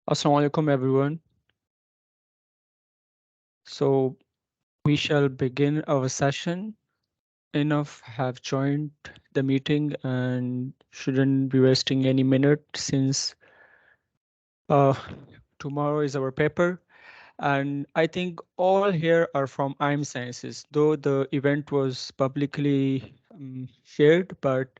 Assalamu alaikum everyone. So we shall begin our session. Enough have joined the meeting and shouldn't be wasting any minute since uh, tomorrow is our paper. And I think all here are from IM Sciences, though the event was publicly shared, but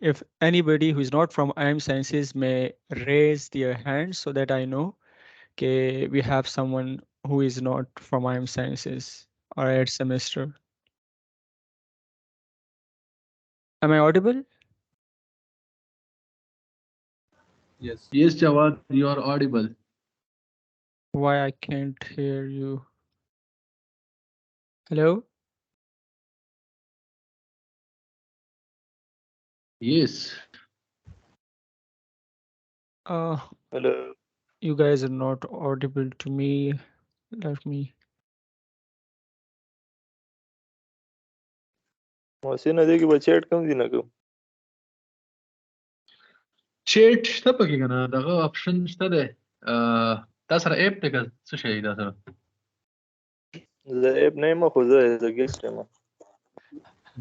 If anybody who is not from IM Sciences may raise their hand so that I know that we have someone who is not from IM Sciences or at semester. Am I audible? Yes. Yes, Jawad, you are audible. Why I can't hear you? Hello? Yes. Hello. You guys are not audible to me. Let me. Masih ada ki chat kam dina ko. Chat شته پکې کنه دغه option شته دی دا سره اپ ته څه شي دا سره The app name of the guest ma.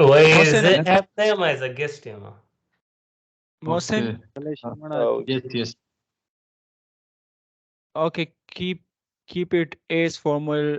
Why is Mohsen, the app name as a guest here? Mohsen? yes yes Okay, keep it as formal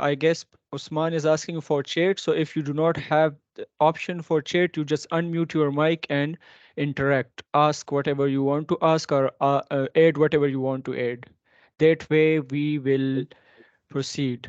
I guess Usman is asking for chat. So if you do not have the option for chat, you just unmute your mic and interact. Ask whatever you want to ask or add whatever you want to add. That way we will proceed.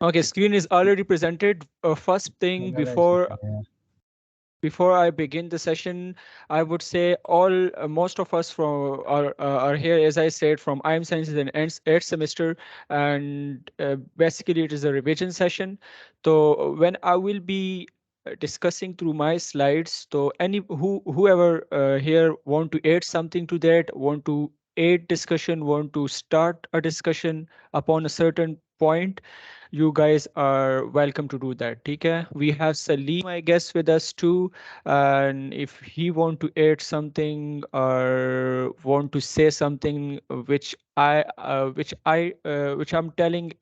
Okay, screen is already presented. First thing before I begin the session, I would say most of us are here, as I said, from IM Sciences and 8th semester, and basically it is a revision session. So when I will be discussing through my slides, so whoever here want to add something to that, want to add discussion, want to start a discussion upon a certain point, you guys are welcome to do that. Okay, we have Salim, I guess, with us too, and if he want to add something or want to say something which I'm telling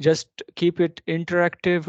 just keep it interactive.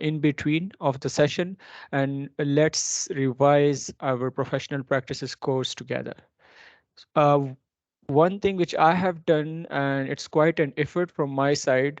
in between of the session, and let's revise our professional practices course together. One thing which I have done, and it's quite an effort from my side,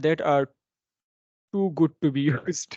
that are too good to be used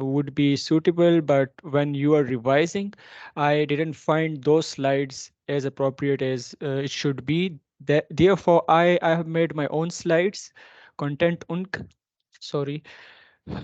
would be suitable, but when you are revising, I didn't find those slides as appropriate as it should be. Therefore, I have made my own slides. Content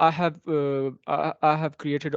I have created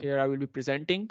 here I will be presenting.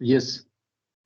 yes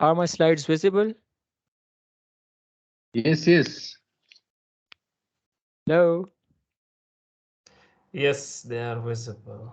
Are my slides visible? yes Hello? Yes, they are visible.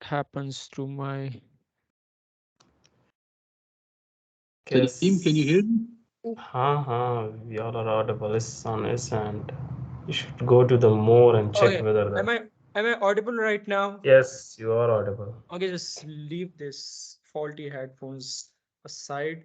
Happens through my Salim, can you hear me? We all are audible. It's on his end. You should go to the more and check Okay. whether that. Am I audible right now? Yes, you are audible. Okay, just leave this faulty headphones aside.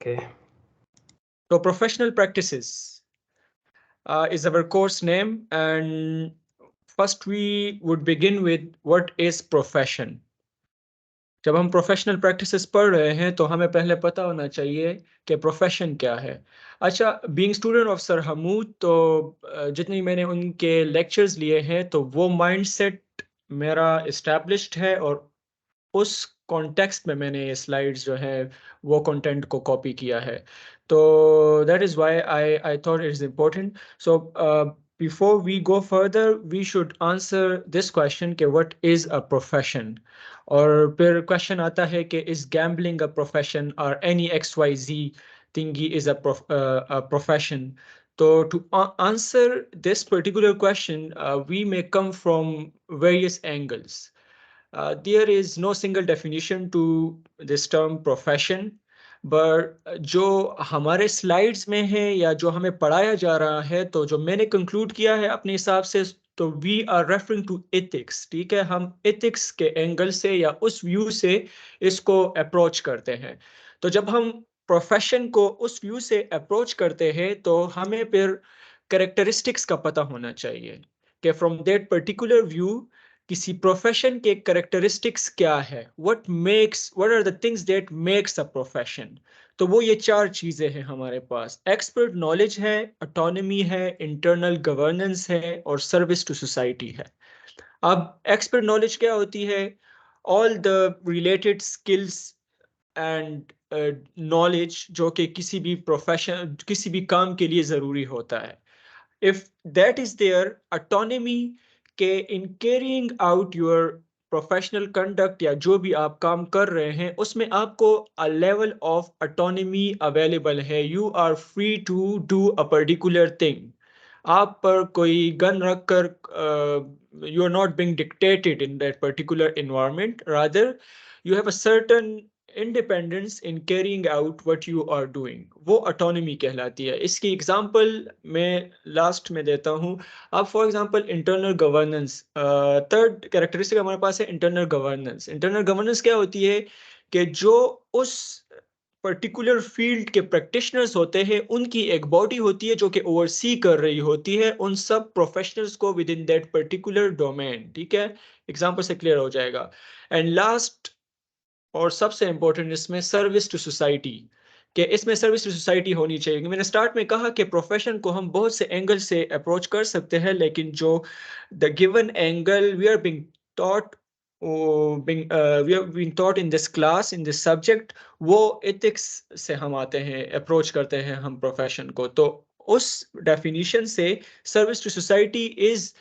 Okay. So professional practices is our course name, and first we would begin with what is profession. جب ہم professional practices پڑھ رہے ہیں تو ہمیں پہلے پتہ ہونا چاہیے کہ پروفیشن کیا ہے. اچھا، بینگ اسٹوڈنٹ آف سر حمود، تو جتنی میں نے ان کے لیکچرز لیے ہیں تو وہ مائنڈ سیٹ میرا اسٹیبلشڈ ہے، اور اس کانٹیکسٹ میں نے یہ سلائیڈز جو ہے وہ کنٹینٹ کو کاپی کیا ہے. تو that is why I thought it is important. So before we go further we should answer this question کہ what is a profession. اور پھر کوشچن آتا ہے کہ is gambling a profession or any XYZ thingy is a profession. So to answer this particular question, we may come from various angles. There is no single definition to this term profession, but جو ہمارے slides میں ہے یا جو ہمیں پڑھایا جا رہا ہے، تو جو میں نے کنکلوڈ کیا ہے اپنے حساب سے، تو we are referring to ethics. ٹھیک ہے، ہم ایتھکس کے اینگل سے یا اس ویو سے اس کو اپروچ کرتے ہیں. تو جب ہم پروفیشن کو اس ویو سے اپروچ کرتے ہیں تو ہمیں پھر کریکٹرسٹکس کا پتہ ہونا چاہیے کہ فرام دیٹ پرٹیکولر ویو کسی پروفیشن کے کریکٹرسٹکس کیا ہے. What are the things that makes a profession. تو وہ یہ 4 چیزیں ہیں ہمارے پاس. ایکسپرٹ نالج ہے، اٹانومی ہے، انٹرنل گورننس ہے، اور سروس ٹو سوسائٹی ہے. اب ایکسپرٹ نالج کیا ہوتی ہے؟ All the related skills and knowledge جو کہ کسی بھی پروفیشن، کسی بھی کام کے لیے ضروری ہوتا ہے. If that is there, autonomy کہ in carrying out your professional conduct یا جو بھی آپ کام کر رہے ہیں اس میں آپ کو a level of autonomy available ہے. You are free to do a particular thing. آپ پر کوئی گن رکھ کر you are not being dictated in that particular environment. Rather, you have a certain independence in carrying out what you are doing. وہ autonomy کہلاتی ہے. اس کی example میں last میں دیتا ہوں. اب for example internal governance, third characteristic ہمارے پاس ہے انٹرنل گورننس. انٹرنل گورننس کیا ہوتی ہے کہ جو اس پرٹیکولر فیلڈ کے پریکٹیشنرز ہوتے ہیں ان کی ایک باڈی ہوتی ہے جو کہ اوور سی کر رہی ہوتی ہے ان سب پروفیشنلز کو with in that particular domain. ٹھیک ہے، ایگزامپل سے کلیئر ہو جائے گا. اینڈ لاسٹ اور سب سے امپورٹنٹ اس میں سروس ٹو سوسائٹی، کہ اس میں سروس ٹو سوسائٹی ہونی چاہیے. میں نے اسٹارٹ میں کہا کہ پروفیشن کو ہم بہت سے اینگل سے اپروچ کر سکتے ہیں، لیکن جو the given angle we are being taught in this class in this subject, وہ ایتھکس سے ہم آتے ہیں، اپروچ کرتے ہیں ہم پروفیشن کو. تو اس ڈیفینیشن سے service to society is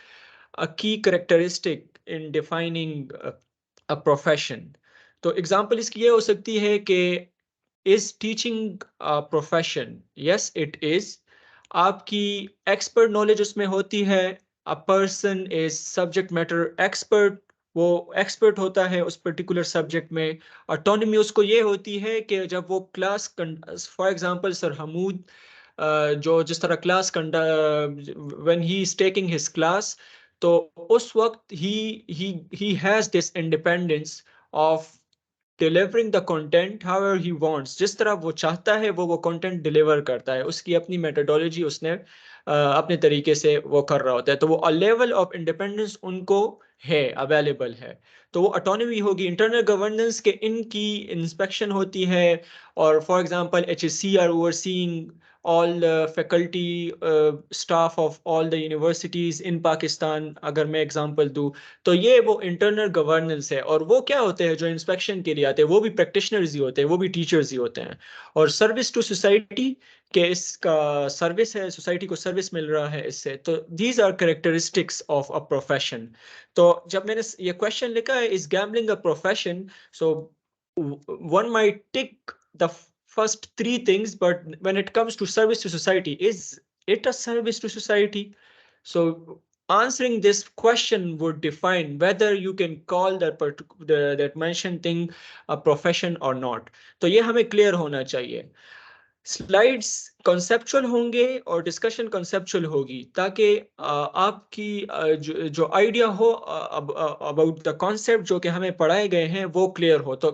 a key characteristic in defining a profession. تو ایگزامپل اس کی یہ ہو سکتی ہے کہ is teaching a profession? Yes, it is. آپ کی ایکسپرٹ نالج اس میں ہوتی ہے. a person is subject matter expert. وہ ایکسپرٹ ہوتا ہے اس پرٹیکولر سبجیکٹ میں. اٹانومی اس کو یہ ہوتی ہے کہ جب وہ کلاس، فار ایگزامپل سر حمود جو جس طرح class when he is taking his class، تو اس وقت he has this independence of delivering the content however he wants. جس طرح وہ چاہتا ہے وہ content deliver کرتا ہے. اس کی اپنی میتھڈولوجی اس نے اپنے طریقے سے وہ کر رہا ہوتا ہے. تو وہ لیول آف انڈیپینڈنس ان کو ہے، اویلیبل ہے. تو وہ اٹانومی ہوگی. انٹرنل گورننس کے ان کی انسپیکشن ہوتی ہے، اور for example HSC are overseeing all the faculty staff of all the universities in Pakistan. اگر میں ایگزامپل دوں تو یہ وہ انٹرنل گورننس ہے. اور وہ کیا ہوتے ہیں جو انسپیکشن کے لیے آتے ہیں؟ وہ بھی پریکٹیشنرز ہی ہوتے ہیں، وہ بھی ٹیچرز ہی ہوتے ہیں. اور سروس ٹو سوسائٹی کہ اس کا سروس ہے، سوسائٹی کو سروس مل رہا ہے اس سے. تو these are characteristics of a profession. تو جب میں نے یہ کویشچن لکھا ہے is gambling a profession, so one might tick the first 3 things, but when it comes to service to society, is it a service to society? So answering this question would define whether you can call that mentioned thing a profession or not. تو یہ ہمیں clear ہونا چاہیے. Slides conceptual ہوں گے اور discussion conceptual ہوگی تاکہ آپ کی جو idea who about the concept جو کہ ہمیں پڑھائے گئے ہیں وہ کلیئر ہو. تو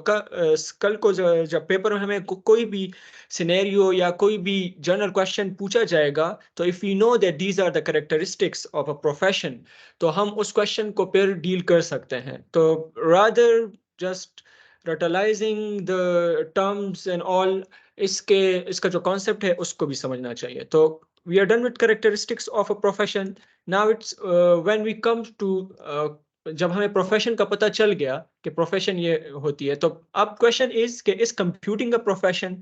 کل کو جب پیپر میں ہمیں کوئی بھی سینیریو یا کوئی بھی جنرل کویشچن پوچھا جائے گا تو if you know that these are the characteristics of a profession تو ہم اس کویشچن کو پھر ڈیل کر سکتے ہیں. تو rather just realizing the terms and all, اس کا جو کانسیپٹ ہے اس کو بھی سمجھنا چاہیے. تو we are done with characteristics of a profession. Now it's when we come to, جب ہمیں پروفیشن کا پتہ چل گیا کہ پروفیشن یہ ہوتی ہے، تو اب کویشچن از کہ از کمپیوٹنگ اے پروفیشن؟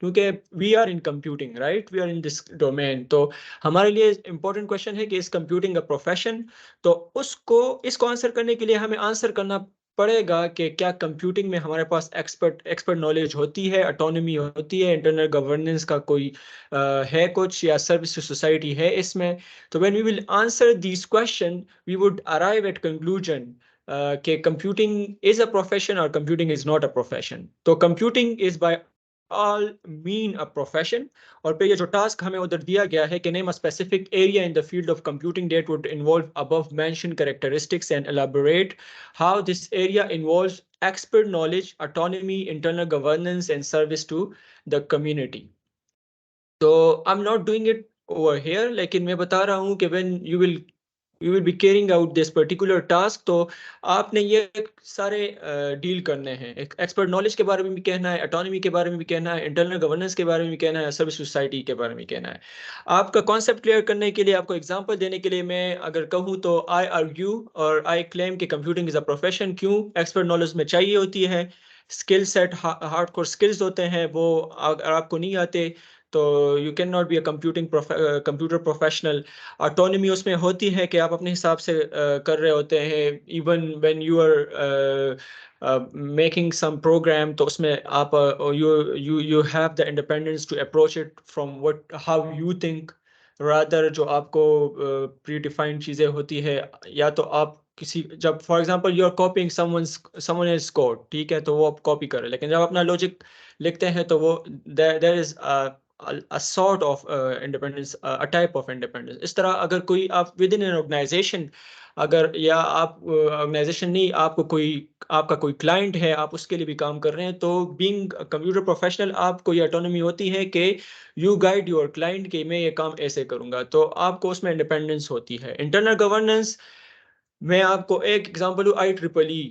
کیونکہ we are in computing, right, we are in this domain. تو ہمارے لیے امپورٹنٹ کویشچن ہے کہ از کمپیوٹنگ اے پروفیشن. تو اس کو آنسر کرنے کے لیے ہمیں آنسر کرنا پڑے گا کہ کیا کمپیوٹنگ میں ہمارے پاس ایکسپرٹ نالج ہوتی ہے، اٹانومی ہوتی ہے، انٹرنل گورننس کا کوئی ہے کچھ، یا سروس ٹو سوسائٹی ہے اس میں. تو when we will answer these question we would arrive at conclusion کہ کمپیوٹنگ از اے پروفیشن اور computing is not a profession. تو computing is by all mean a profession. اور پھر یہ جو ٹاسک ہمیں ادھر دیا گیا ہے کہ name a specific area in the field of computing that would involve above mentioned characteristics and elaborate how this area involves expert knowledge, autonomy, internal governance and service to the community. So I'm not doing it over here, لیکن میں بتا رہا ہوں کہ when you will be carrying out this particular task, تو آپ نے یہ سارے ڈیل کرنے ہیں. ایکسپرٹ نالج کے بارے میں بھی کہنا ہے، اٹانومی کے بارے میں بھی کہنا ہے، انٹرنل گورننس کے بارے میں بھی کہنا ہے، سروس سوسائٹی کے بارے میں کہنا ہے. آپ کا کانسیپٹ کلیئر کرنے کے لیے، آپ کو ایگزامپل دینے کے لیے میں اگر کہوں تو آئی آرگیو اور آئی کلیم کہ کمپیوٹنگ از اے پروفیشن. کیوں؟ ایکسپرٹ نالج میں چاہیے ہوتی ہے، skill set, hard core skills ہوتے ہیں، وہ اگر آپ کو نہیں آتے تو you can not be a computer professional. Autonomy اس میں ہوتی ہے کہ آپ اپنے حساب سے کر رہے ہوتے ہیں. Even when you are making some program, تو اس میں آپ you have the independence to approach it from what how you think rather. جو آپ کو پری ڈیفائنڈ چیزیں ہوتی ہے، یا تو آپ کسی، جب for example you are copying someone is code, ٹھیک ہے، تو وہ آپ کاپی کریں، لیکن جب اپنا لاجک لکھتے ہیں تو وہ دیر از a sort of independence, a type of independence. اس طرح اگر کوئی آپ ود ان این آرگنائزیشن، اگر یا آپ آرگنائزیشن نہیں، آپ کو آپ کا کوئی کلائنٹ ہے، آپ اس کے لیے بھی کام کر رہے ہیں، تو بینگ کمپیوٹر پروفیشنل آپ کو یہ اٹانومی ہوتی ہے کہ یو گائیڈ یور کلائنٹ کہ میں یہ کام ایسے کروں گا. تو آپ کو اس میں انڈیپینڈنس ہوتی ہے. انٹرنل گورننس میں آپ کو ایک ایگزامپل دوں، IEEE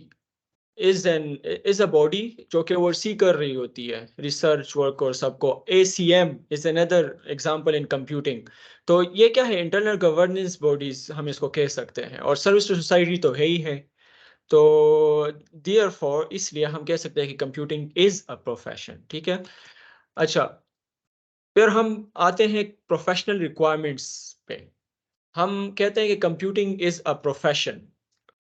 is a body جو کہ oversee کر رہی ہوتی ہے ریسرچ ورک اور سب کو. ACM is another example in computing. تو یہ کیا ہے؟ انٹرنل گورننس باڈیز ہم اس کو کہہ سکتے ہیں. اور سروس ٹو سوسائٹی تو ہے ہی ہے. تو دیئر فور اس لیے ہم کہہ سکتے ہیں کہ کمپیوٹنگ از اے پروفیشن. ٹھیک ہے. اچھا، پھر ہم آتے ہیں پروفیشنل ریکوائرمنٹس پہ. ہم کہتے ہیں کہ کمپیوٹنگ از اے پروفیشن.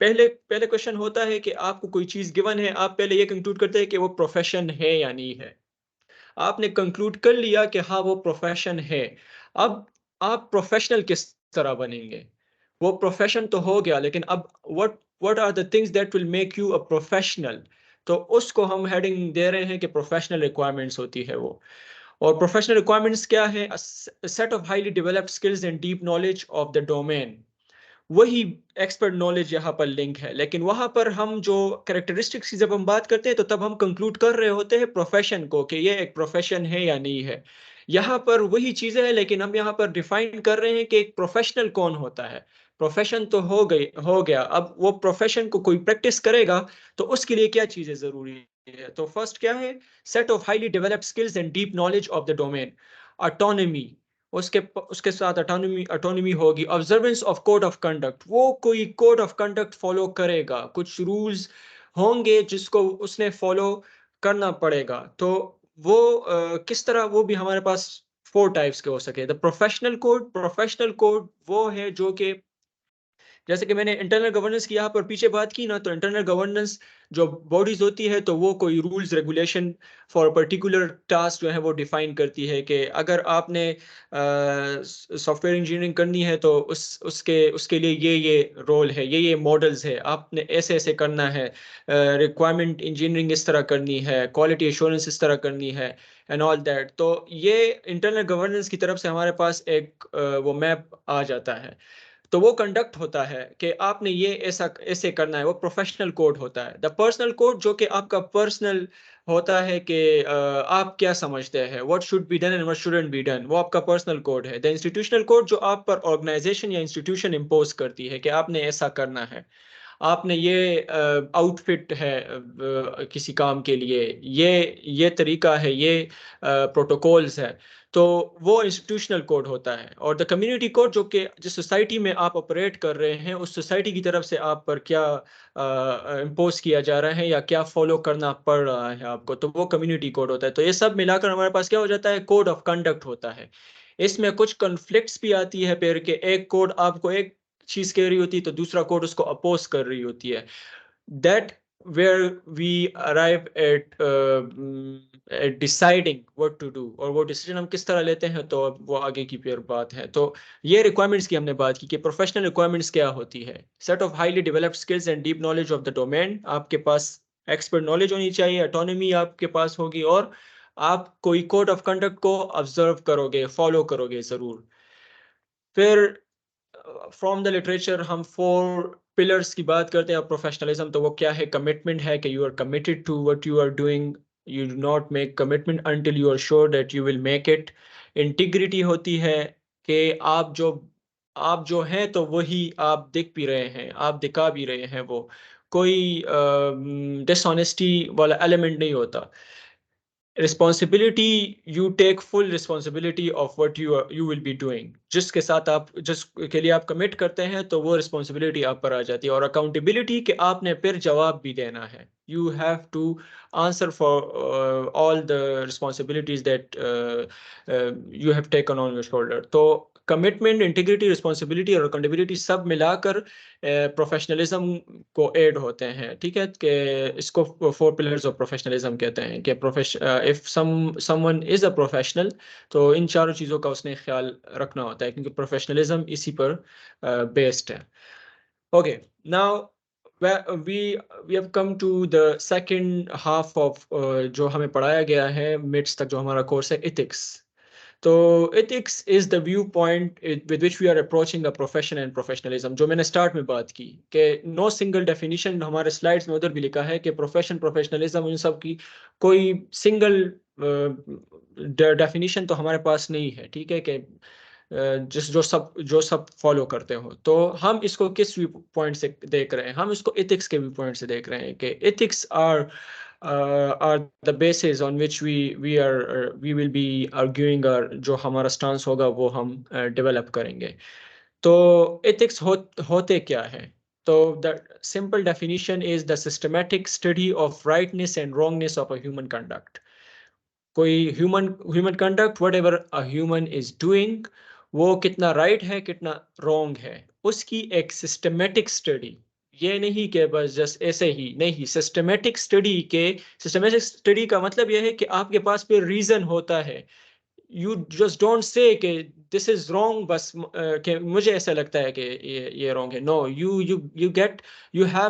پہلے کوشچن ہوتا ہے کہ آپ کو کوئی چیز گیون ہے، آپ پہلے یہ کنکلوڈ کرتے ہیں کہ وہ پروفیشن ہے یا نہیں ہے. آپ نے کنکلوڈ کر لیا کہ ہاں وہ پروفیشن ہے. اب آپ پروفیشنل کس طرح بنیں گے؟ وہ پروفیشن تو ہو گیا، لیکن اب what are the things that will make you a professional؟ تو اس کو ہم ہیڈنگ دے رہے ہیں کہ پروفیشنل ریکوائرمنٹس ہوتی ہے وہ. اور پروفیشنل ریکوائرمنٹس کیا ہے؟ Set of highly developed skills and deep knowledge of the domain. وہی ایکسپرٹ نالج یہاں پر لنک ہے. لیکن وہاں پر ہم جو کریکٹرسٹکس کی جب ہم بات کرتے ہیں تو تب ہم کنکلوڈ کر رہے ہوتے ہیں پروفیشن کو کہ یہ ایک پروفیشن ہے یا نہیں ہے. یہاں پر وہی چیزیں ہیں، لیکن ہم یہاں پر ڈیفائن کر رہے ہیں کہ ایک پروفیشنل کون ہوتا ہے. پروفیشن تو ہو گیا، اب وہ پروفیشن کو کوئی پریکٹس کرے گا تو اس کے لیے کیا چیزیں ضروری ہے؟ تو فرسٹ کیا ہے؟ Set of highly developed skills and deep knowledge of the domain. Autonomy, اس کے ساتھ اٹانومی ہوگی. Observance of code of conduct, وہ کوئی کوڈ آف کنڈکٹ فالو کرے گا، کچھ رولز ہوں گے جس کو اس نے فالو کرنا پڑے گا. تو وہ کس طرح؟ وہ بھی ہمارے پاس 4 ٹائپس کے ہو سکے. دا پروفیشنل کوڈ وہ ہے جو کہ جیسے کہ میں نے انٹرنل گورننس کی یہاں پر پیچھے بات کی نا، تو انٹرنل گورننس جو باڈیز ہوتی ہے تو وہ کوئی rules regulation for particular task جو ہے وہ ڈیفائن کرتی ہے کہ اگر آپ نے سافٹ ویئر انجینئرنگ کرنی ہے تو اس کے لیے یہ رول ہے، یہ ماڈلز ہے، آپ نے ایسے کرنا ہے. ریکوائرمنٹ انجینئرنگ اس طرح کرنی ہے، کوالٹی ایشورنس اس طرح کرنی ہے اینڈ آل دیٹ. تو یہ انٹرنل گورننس کی طرف سے ہمارے پاس ایک وہ میپ آ جاتا ہے. تو وہ کنڈکٹ ہوتا ہے کہ آپ نے یہ ایسے کرنا ہے، وہ پروفیشنل کوڈ ہوتا ہے. دا پرسنل کوڈ جو کہ آپ کا پرسنل ہوتا ہے کہ آپ کیا سمجھتے ہیں، what should be done and what shouldn't be done، وہ آپ کا پرسنل کوڈ ہے. دا انسٹیٹیوشنل کوڈ جو آپ پر آرگنائزیشن یا انسٹیٹیوشن امپوز کرتی ہے کہ آپ نے ایسا کرنا ہے. آپ نے یہ آؤٹ فٹ ہے کسی کام کے لیے، یہ طریقہ ہے، یہ پروٹوکولز ہے، تو وہ انسٹیٹیوشنل کوڈ ہوتا ہے. اور دا کمیونٹی کوڈ جو کہ جس سوسائٹی میں آپ آپریٹ کر رہے ہیں اس سوسائٹی کی طرف سے آپ پر کیا امپوز کیا جا رہا ہے یا کیا فالو کرنا پڑ رہا ہے آپ کو، تو وہ کمیونٹی کوڈ ہوتا ہے. تو یہ سب ملا کر ہمارے پاس کیا ہو جاتا ہے، کوڈ آف کنڈکٹ ہوتا ہے. اس میں کچھ کنفلکٹس بھی آتی ہے پھر کہ ایک کوڈ آپ کو ایک چیز کہہ رہی ہوتی ہے تو دوسرا کوڈ اس کو اپوز کر رہی ہوتی ہے. That where we arrive at deciding what to do، اور وہ ڈیسیجن ہم کس طرح لیتے ہیں تو وہ آگے کی پھر بات ہے. تو یہ ریکوائرمنٹس کی ہم نے بات کی کہ پروفیشنل ریکوائرمنٹس کیا ہوتی ہے. Set of highly developed skills and deep knowledge of the domain, آپ کے پاس ایکسپرٹ نالج ہونی چاہیے، اٹانومی آپ کے پاس ہوگی، اور آپ کوئی کوڈ آف کنڈکٹ کو آبزرو کرو گے، فالو کرو گے ضرور. پھر فرام دا لٹریچر ہم 4 پلرس کی بات کرتے ہیں پروفیشنلزم. تو وہ کیا ہے، کمٹمنٹ ہے کہ you are committed to what you are doing, you do not make commitment until you are sure that you will make it. Integrity ہوتی ہے کہ آپ جو ہیں تو وہی آپ دکھ بھی رہے ہیں، آپ دکھا بھی رہے ہیں، وہ کوئی ڈس آنیسٹی والا ایلیمنٹ نہیں ہوتا. responsibility, you take full responsibility of what you will be doing. جس کے ساتھ آپ جس کے لیے آپ کمٹ کرتے ہیں تو وہ responsibility آپ پر آ جاتی ہے. اور accountability کہ آپ نے پھر جواب بھی دینا ہے. You have to answer for all the responsibilities that you have taken on your shoulder. تو کمٹمنٹ، انٹیگریٹی، رسپانسبلٹی اور اکاؤنٹیبلٹی سب ملا کر پروفیشنلزم کو ایڈ ہوتے ہیں. ٹھیک ہے، کہ اس کو 4 پلرز آف پروفیشنلزم کہتے ہیں کہ if someone is a professional تو ان چاروں چیزوں کا اس نے خیال رکھنا ہوتا ہے کیونکہ پروفیشنلزم اسی پر بیسڈ ہے. Okay, now we have come to the second half of جو ہمیں پڑھایا گیا ہے مڈس تک، جو ہمارا کورس ہے ethics. تو ethics is the viewpoint with which we are approaching a profession and professionalism. جو میں نے سٹارٹ میں بات کی کہ no single definition، ہمارے سلائڈز میں ادھر بھی لکھا ہے کہ professionalism ان سب کی کوئی سنگل ڈیفینیشن تو ہمارے پاس نہیں ہے. ٹھیک ہے، کہ جو سب فالو کرتے ہو. تو ہم اس کو کس ویو پوائنٹ سے دیکھ رہے ہیں، ہم اس کو ethics کے ویو پوائنٹ سے دیکھ رہے ہیں کہ ethics are the basis on which we will be arguing، اور جو ہمارا سٹانس ہوگا وہ ہم ڈیولپ کریں گے. تو ethics ہوتے کیا ہے؟ تو the simple definition is the systematic study of rightness and wrongness of a human conduct. کوئی human conduct whatever a human is doing، وہ کتنا رائٹ ہے کتنا رانگ ہے، اس کی ایک سسٹمیٹک اسٹڈی. یہ نہیں کہ بس جس ایسے ہی نہیں، سسٹمیٹک اسٹڈی کا مطلب یہ ہے کہ آپ کے پاس پہ ریزن ہوتا ہے. یو جسٹ ڈونٹ سے کہ دس از رانگ بس کہ مجھے ایسا لگتا ہے کہ یہ رانگ ہے. No, you have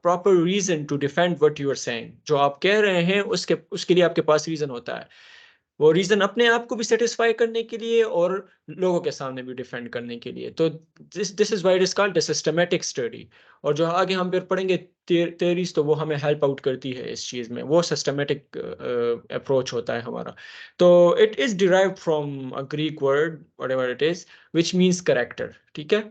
proper reason to defend what you are saying. جو آپ کہہ رہے ہیں اس کے لیے آپ کے پاس ریزن ہوتا ہے. وہ ریزن اپنے آپ کو بھی سیٹسفائی کرنے کے لیے اور لوگوں کے سامنے بھی ڈیفینڈ کرنے کے لیے. تو this is why it is called systematic study. اور جو آگے ہم پھر پڑھیں گے تھیوریز تو وہ ہمیں ہیلپ آؤٹ کرتی ہے اس چیز میں. وہ سسٹمیٹک اپروچ ہوتا ہے ہمارا. تو it is derived from a Greek word whatever it is which means character. ٹھیک ہے،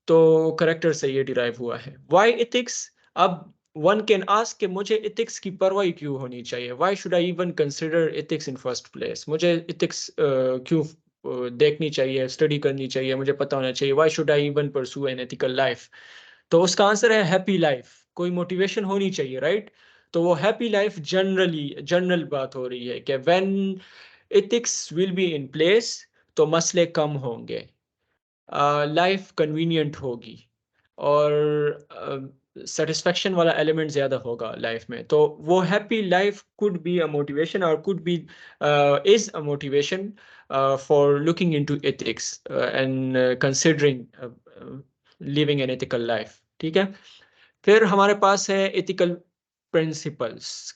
تو کریکٹر سے یہ ڈیرائیو ہوا ہے. Why ethics? اب ون کین آسک کہ مجھے ایتھکس کی پرواہ کیوں ہونی چاہیے. Why should I even consider ethics in first place? مجھے ایتھکس کیوں دیکھنی چاہیے، اسٹڈی کرنی چاہیے، مجھے پتہ ہونا چاہیے. وائی شوڈ آئی ایون پرسو این ایتھیکل لائف؟ تو اس کا آنسر ہے ہیپی لائف. کوئی موٹیویشن ہونی چاہیے، رائٹ؟ تو وہ ہیپی لائف جنرل بات ہو رہی ہے کہ when ethics will be in place تو مسئلے کم ہوں گے، لائف کنوینئنٹ ہوگی، اور سیٹسفیکشن والا ایلیمنٹ زیادہ ہوگا لائف میں. تو وہ happy life could be a motivation اور could be is a motivation for looking into ethics and considering living an ethical life. ٹھیک ہے، پھر ہمارے پاس ہے ایتھیکل پرنسپلس.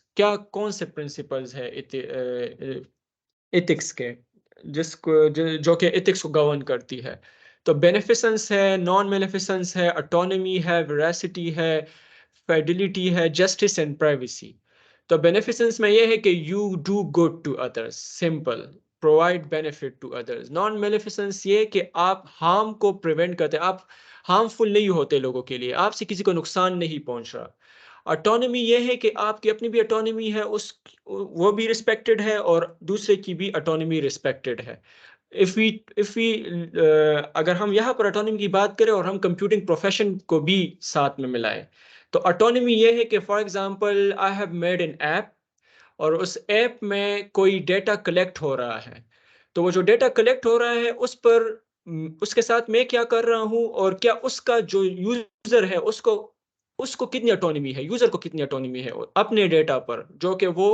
کون سے پرنسپلس ہے ایتھکس کے جو کہ ایتھکس کو گورن کرتی ہے؟ تو بیلیفیسنس ہے، نان بیلیفیسنس ہے، اٹانومی ہے، ویراسٹی ہے، فیڈیلٹی ہے، جسٹس اینڈ پرائیویسی. تو بیلیفیسنس میں یہ ہے کہ you do good to others, simple, provide benefit to others. Non maleficence یہ کہ آپ ہارم کو پریونٹ کرتے ہیں. ہارمفل نہیں ہوتے لوگوں کے لیے, آپ سے کسی کو نقصان نہیں پہنچ رہا. اٹانومی یہ ہے کہ آپ کی اپنی بھی اٹانومی ہے, وہ بھی رسپیکٹڈ ہے اور دوسرے کی بھی اٹانومی رسپیکٹڈ ہے. اگر ہم یہاں پر اٹانومی کی بات کریں اور ہم کمپیوٹنگ پروفیشن کو بھی ساتھ میں ملائیں تو اٹانومی یہ ہے کہ for example I have made an app اور اس ایپ میں کوئی ڈیٹا کلیکٹ ہو رہا ہے, تو وہ جو ڈیٹا کلیکٹ ہو رہا ہے اس کے ساتھ میں کیا کر رہا ہوں اور کیا اس کا جو یوزر ہے اس کو کتنی اٹانومی ہے, یوزر کو کتنی اٹانومی ہے اپنے ڈیٹا پر جو کہ وہ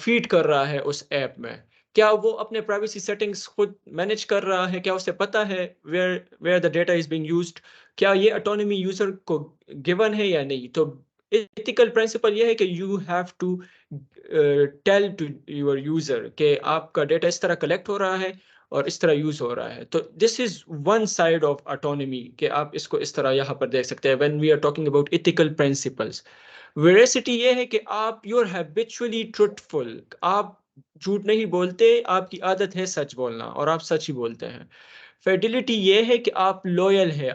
فیڈ کر رہا ہے اس ایپ میں. کیا وہ اپنے پرائیویسی سیٹنگز خود مینیج کر رہا ہے, کیا اسے پتا ہے where the data is being used, کیا یہ اٹانومی یوزر کو گیون ہے یا نہیں. تو ایتھیکل پرنسپل یہ ہے کہ you have to tell to your user کہ آپ کا ڈیٹا اس طرح کلیکٹ ہو رہا ہے اور اس طرح یوز ہو رہا ہے. تو this is one side of autonomy کہ آپ اس کو اس طرح یہاں پر دیکھ سکتے ہیں when we are talking about ethical principles. Veracity یہ ہے کہ آپ یو آر ہیبچولی ٹروتھفل, آپ جھوٹ نہیں بولتے, آپ کی عادت ہے سچ بولنا اور آپ سچ ہی بولتے ہیں. فیڈیلٹی یہ ہے کہ آپ لویل ہے,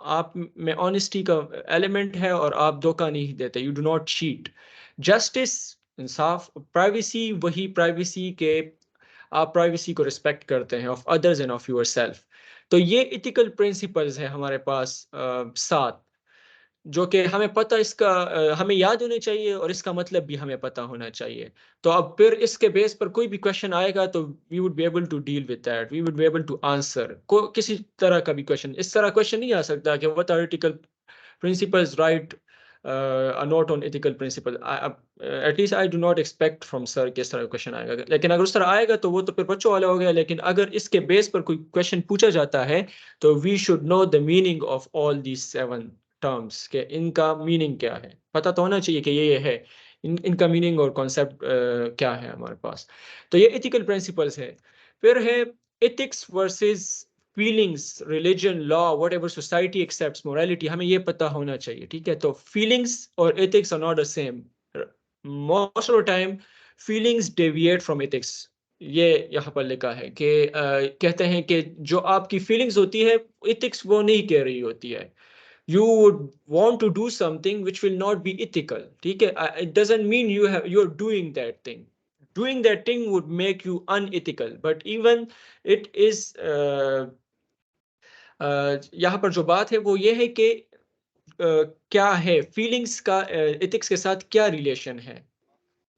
آپ میں آنیسٹی کا ایلیمنٹ ہے اور آپ دھوکہ نہیں دیتے, you do not chat. Justice, انصاف. پرائیویسی, وہی پرائیویسی کہ آپ پرائیویسی کو رسپیکٹ کرتے ہیں of others and of your self. تو یہ ایتھیکل پرنسپلز ہیں ہمارے پاس 7 جو کہ ہمیں پتہ اس کا ہمیں یاد ہونے چاہیے اور اس کا مطلب بھی ہمیں پتہ ہونا چاہیے. تو اب پھر اس کے بیس پر کوئی بھی کویشچن آئے گا تو we would be able to deal with that, we would be able to answer. کسی طرح کا بھی کویشچن, اس طرح کویشچن نہیں آ سکتا کہ what are ethical principles, write a note on ethical principle. At least I do not expect from sir کہ اس طرح کویشچن آئے گا, لیکن اگر اس طرح آئے گا تو وہ تو پھر بچوں والا ہو گیا. لیکن اگر اس کے بیس پر کوئی کویشچن پوچھا جاتا ہے تو we should know the meaning of all these 7 terms کہ ان کا میننگ کیا ہے, پتہ تو ہونا چاہیے کہ یہ ہے ان کا میننگ اور کانسیپٹ کیا ہے ہمارے پاس. تو یہ ایتھیکل پرنسپلس ہے. پھر ہے ethics versus feelings, religion, law, whatever society accepts, morality, ہمیں یہ پتہ ہونا چاہیے. ٹھیک ہے, تو فیلنگس اور ethics are not the same. Most of the time feelings deviate from ethics. یہ یہاں پر لکھا ہے کہ کہتے ہیں کہ جو آپ کی فیلنگس ہوتی ہے ایتھکس وہ نہیں کہہ رہی ہوتی ہے. You would want to do something which will not be ethical. ٹھیک ہے, it doesn't mean you're doing that thing. Doing that thing would make you unethical. But even it is یہاں پر جو بات ہے وہ یہ ہے کہ کیا ہے فیلنگس کا ایتھکس کے ساتھ کیا ریلیشن ہے.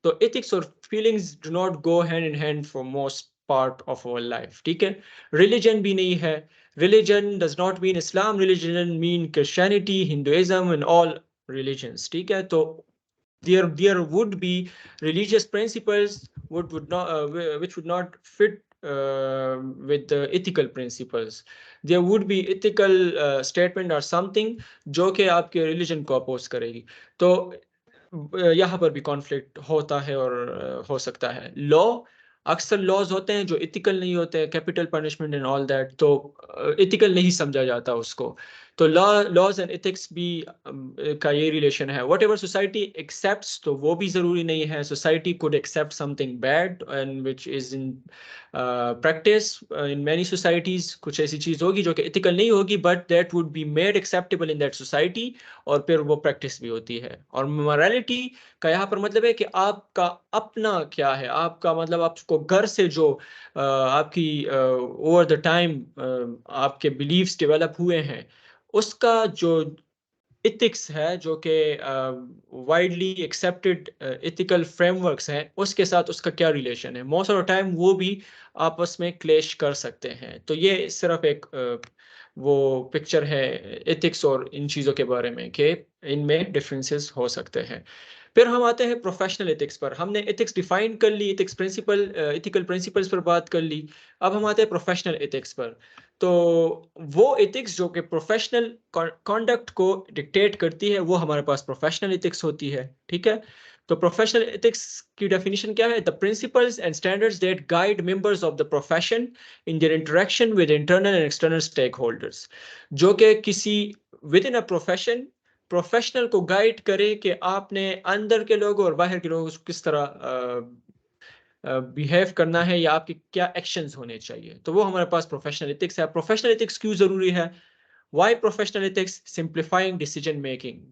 تو ایتھکس اور feelings do not go hand in hand for most part of اور لائف. ٹھیک ہے, ریلیجن بھی نہیں ہے. Religion does not mean Islam. Religion mean Christianity, Hinduism and all religions. ٹھیک ہے, تو there would be religious principles which would not fit with the ethical principles. There would be ethical statement or something جو کہ آپ کے religion کو oppose کرے گی. تو یہاں پر بھی کانفلکٹ ہوتا ہے اور ہو سکتا ہے. لا, اکثر لاز ہوتے ہیں جو ایتھیکل نہیں ہوتے, capital punishment and all that, تو ایتھیکل نہیں سمجھا جاتا اس کو. تو لاز اینڈ ایتھکس بھی کا یہ ریلیشن ہے. واٹ ایور سوسائٹی ایکسیپٹس, تو وہ بھی ضروری نہیں ہے. Society could accept something bad and which is in practice in many societies. کچھ ایسی چیز ہوگی جو کہ ایتھیکل نہیں ہوگی but that would be made acceptable in that society, اور پھر وہ پریکٹس بھی ہوتی ہے. اور مورالٹی کا یہاں پر مطلب ہے کہ آپ کا اپنا کیا ہے, آپ کا مطلب آپ کو گھر سے جو آپ کی اوور دا ٹائم آپ کے بلیفس ڈیولپ ہوئے ہیں اس کا جو ایتھکس ہے جو کہ widely accepted ethical frame works ہیں اس کے ساتھ اس کا کیا ریلیشن ہے. موسٹ آف دا ٹائم وہ بھی آپس میں کلیش کر سکتے ہیں. تو یہ صرف ایک وہ پکچر ہے ایتھکس اور ان چیزوں کے بارے میں کہ ان میں ڈفرینسز ہو سکتے ہیں. پھر ہم آتے ہیں پروفیشنل ایتھکس پر. ہم نے ایتھکس ڈیفائن کر لی, ایتھکس پرنسپل, ایتھیکل پرنسپلس پر بات کر لی. اب ہم آتے ہیں پروفیشنل ایتھکس پر. تو وہ ایتھکس جو کہ پروفیشنل کانڈکٹ کو ڈکٹیٹ کرتی ہے وہ ہمارے پاس پروفیشنل ایتھکس ہوتی ہے. ٹھیک ہے, تو پروفیشنل ایتھکس کی ڈیفینیشن کیا ہے؟ the principles and standards that guide members of the profession in their interaction with internal and external stakeholders. جو کہ کسی within a profession پروفیشنل کو گائیڈ کرے کہ آپ نے اندر کے لوگوں اور باہر کے لوگوں کو کس طرح بیہیو کرنا ہے یا آپ کے کیا ایکشنز ہونے چاہیے. تو وہ ہمارے پاس پروفیشنل ایتھکس ہے. پروفیشنل ایتھکس کیوں ضروری ہے؟ Why professional ethics? Simplifying decision making.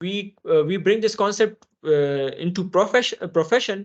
we bring this concept into profession,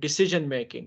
Decision making.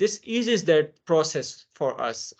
this eases that process for us.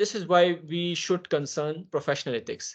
this is why we should concern professional ethics.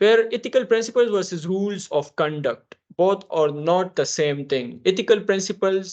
Where ethical principles versus rules of conduct, both are not the same thing. Ethical principles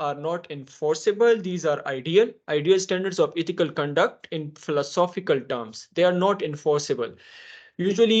are not enforceable. These are ideal standards of ethical conduct in philosophical terms. They are not enforceable. Usually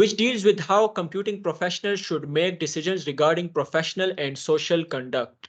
Which deals with how computing professionals should make decisions regarding professional and social conduct.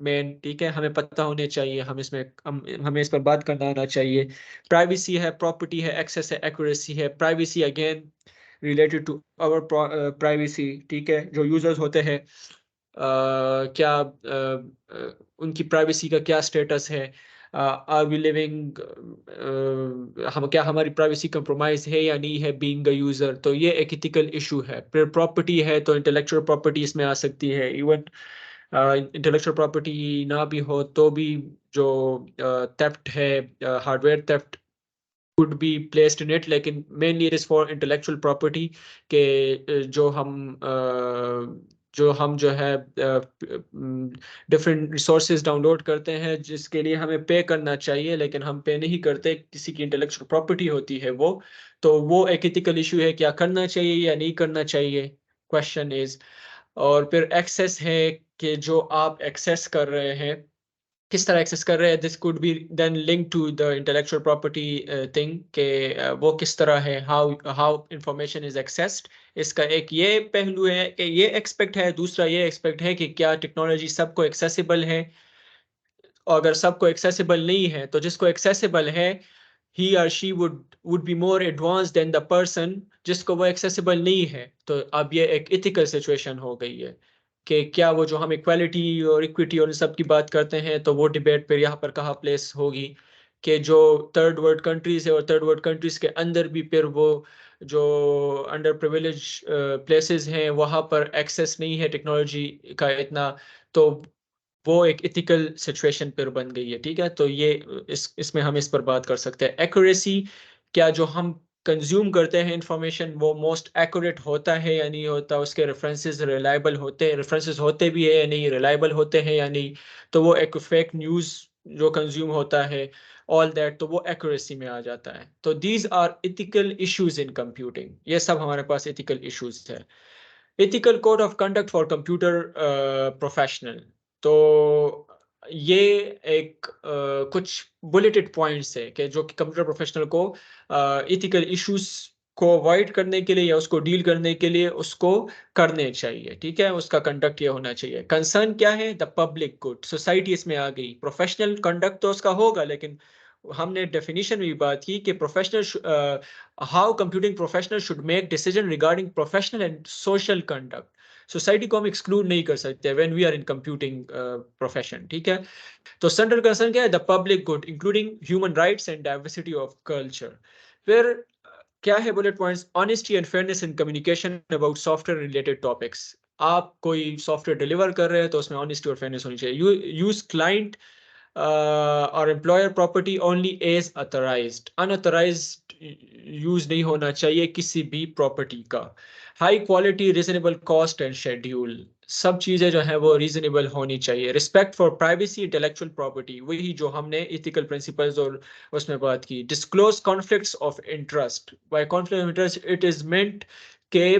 مین، ٹھیک ہے، ہمیں پتہ ہونے چاہیے، ہمیں اس پر بات کرنا آنا چاہیے. پرائیویسی ہے، پراپرٹی ہے، ایکسیس ہے، ایکوریسی ہے. Privacy again related to our privacy, ٹھیک ہے، جو یوزرز ہوتے ہیں کیا ان کی پرائیویسی کا کیا اسٹیٹس ہے، آر وی لیونگ، کیا ہماری پرائیویسی کمپرومائز ہے یا نہیں ہے بینگ اے یوزر. تو یہ ایک ایتھیکل ایشو ہے. پھر پراپرٹی ہے تو انٹلیکچوئل پراپرٹی اس میں آ سکتی ہے. ایون انٹلیکچوئل پراپرٹی نہ بھی ہو تو بھی جو تھیفٹ ہے، hard where theft could be placed in it, لیکن mainly it is for intellectual property کہ جو ہم جو ہے ڈفرینٹ ریسورسز ڈاؤن لوڈ کرتے ہیں جس کے لیے ہمیں پے کرنا چاہیے لیکن ہم پے نہیں کرتے، کسی کی انٹلیکچوئل پراپرٹی ہوتی ہے وہ، تو وہ ایک ایتھیکل ایشو ہے، کیا کرنا چاہیے یا نہیں کرنا چاہیے، کوشچن از. اور پھر ایکسیس ہے کہ جو آپ ایکسیس کر رہے ہیں کس طرح ایکسیس کر رہے ہیں. This could be then link to the intellectual property thing کہ وہ کس طرح ہے، ہاؤ انفارمیشن از ایکسیسڈ. اس کا ایک یہ پہلو ہے کہ یہ ایکسپیکٹ ہے، دوسرا یہ ایکسپیکٹ ہے کہ کیا ٹیکنالوجی سب کو ایکسیسیبل ہے. اگر سب کو ایکسیسیبل نہیں ہے تو جس کو ایکسیسیبل ہے he or she would be more advanced than the person جس کو وہ ایکسیسیبل نہیں ہے. تو اب یہ ایک ایتھیکل سچویشن ہو گئی ہے کہ کیا وہ جو ہم ایکویلٹی اور ایکویٹی اور ان سب کی بات کرتے ہیں تو وہ ڈیبیٹ پھر یہاں پر کہاں پلیس ہوگی کہ جو تھرڈ ورلڈ کنٹریز ہے اور تھرڈ ورلڈ کنٹریز کے اندر بھی پھر وہ جو انڈر پریویلیج پلیسز ہیں وہاں پر ایکسیس نہیں ہے ٹیکنالوجی کا اتنا، تو وہ ایک ایتھیکل سچویشن پر بن گئی ہے. ٹھیک ہے، تو یہ اس میں ہم اس پر بات کر سکتے ہیں. ایکوریسی، کیا جو ہم کنزیوم کرتے ہیں انفارمیشن وہ موسٹ ایکوریٹ ہوتا ہے یا نہیں ہوتا، اس کے ریفرنسز ریلائبل ہوتے ہیں، ریفرنسز ہوتے بھی ہے یا نہیں، ریلائبل ہوتے ہیں یا نہیں، تو وہ ایک فیک نیوز جو کنزیوم ہوتا ہے آل دیٹ، تو وہ ایکوریسی میں آ جاتا ہے. تو these are ethical issues in computing, یہ سب ہمارے پاس ایتھیکل ایشوز ہے. Ethical code of conduct for computer professional, تو یہ ایک کچھ بلیٹڈ پوائنٹس ہے کہ جو کہ کمپیوٹر پروفیشنل کو ایتھیکل ایشوز کو اوائڈ کرنے کے لیے یا اس کو ڈیل کرنے کے لیے اس کو کرنے چاہیے. ٹھیک ہے، اس کا کنڈکٹ یہ ہونا چاہیے. کنسرن کیا ہے؟ دا پبلک گڈ، سوسائٹی اس میں آ گئی. پروفیشنل کنڈکٹ تو اس کا ہوگا لیکن ہم نے ڈیفینیشن میں بھی بات کی کہ professional how computing professional should make decision regarding professional and social conduct. Society کو ہم ایکسکلوڈ نہیں کر سکتے when we are in computing profession. ٹھیک ہے، تو سینٹرل کنسرن کیا ہے؟ The public good including human rights and diversity of culture. پھر کیا ہے bullet points? Honesty and fairness in communication about software related topics. آپ کوئی سافٹ ویئر ڈیلیور کر رہے ہیں تو اس میں آنیسٹی اور فیئرنیس ہونی چاہیے. یوز کلائنٹ اور employer property only as authorized, unauthorized use نہیں ہونا چاہیے کسی بھی پراپرٹی کا. High quality, reasonable cost and schedule, سب چیزیں جو ہیں وہ ریزنیبل ہونی چاہیے. Respect for privacy, intellectual property, وہی جو ہم نے ایتھیکل پرنسپلز اور اس میں بات کی. Disclose conflicts of interest. By conflict of interest it is meant کہ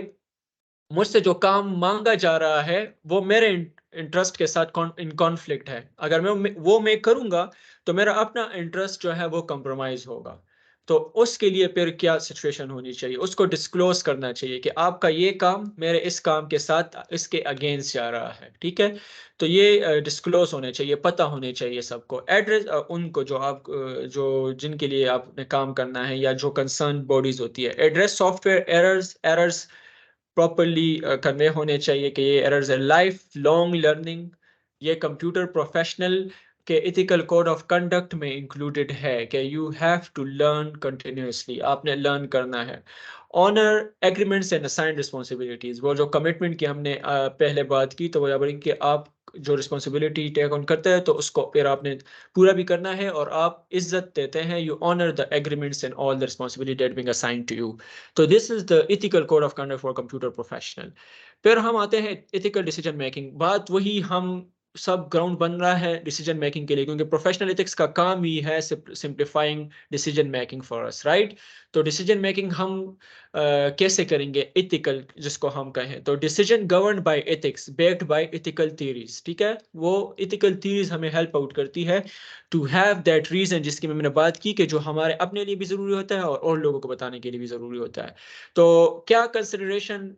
مجھ سے جو کام مانگا جا رہا ہے وہ میرے انٹرسٹ کے ساتھ ان کانفلکٹ ہے. اگر میں کروں گا تو میرا اپنا انٹرسٹ جو ہے وہ کمپرومائز ہوگا. تو اس کے لیے پھر کیا سچویشن ہونی چاہیے؟ اس کو ڈسکلوز کرنا چاہیے کہ آپ کا یہ کام میرے اس کام کے ساتھ اس کے اگینسٹ جا رہا ہے. ٹھیک ہے، تو یہ ڈسکلوز ہونے چاہیے، پتہ ہونے چاہیے سب کو. ایڈریس ان کو جو جن کے لیے آپ نے کام کرنا ہے یا جو کنسرن باڈیز ہوتی ہے. Address software errors properly convey ہونے چاہیے کہ یہ ایررز ہے. لائف لانگ لرننگ، یہ کمپیوٹر پروفیشنل کے ایتھیکل کوڈ آف کنڈکٹ میں انکلوڈڈ ہے کہ you have to learn continuously, آپ نے لرن کرنا ہے. Honour agreements and assigned responsibilities, وہ جو کمٹمنٹ کی ہم نے پہلے بات کی تو وہ یہ کہ آپ جو رسپانسبلٹی ٹیک آن کرتے ہیں تو اس کو پھر آپ نے پورا بھی کرنا ہے اور آپ عزت دیتے ہیں. You honour the agreements and all the responsibility that being assigned to you. تو this is the ethical code of conduct for computer professional. پھر ہم آتے ہیں ایتھیکل ڈیسیجن میکنگ. بات وہی ہم سب گراؤنڈ بن رہا ہے ڈیسیجن میکنگ کے لیے کیونکہ پروفیشنل ایتھکس کا کام ہی ہے simplifying decision making for us, right. تو ڈیسیجن میکنگ ہم کیسے کریں گے ایتھیکل جس کو ہم کہیں تو decision governed by ethics backed by ethical theories. ٹھیک ہے, وہ ایتھیکل تھیوریز ہمیں ہیلپ آؤٹ کرتی ہے ٹو ہیو دیٹ ریزن جس کی میں نے بات کی کہ جو ہمارے اپنے لیے بھی ضروری ہوتا ہے اور لوگوں کو بتانے کے لیے بھی ضروری ہوتا ہے. تو کیا کنسیڈریشن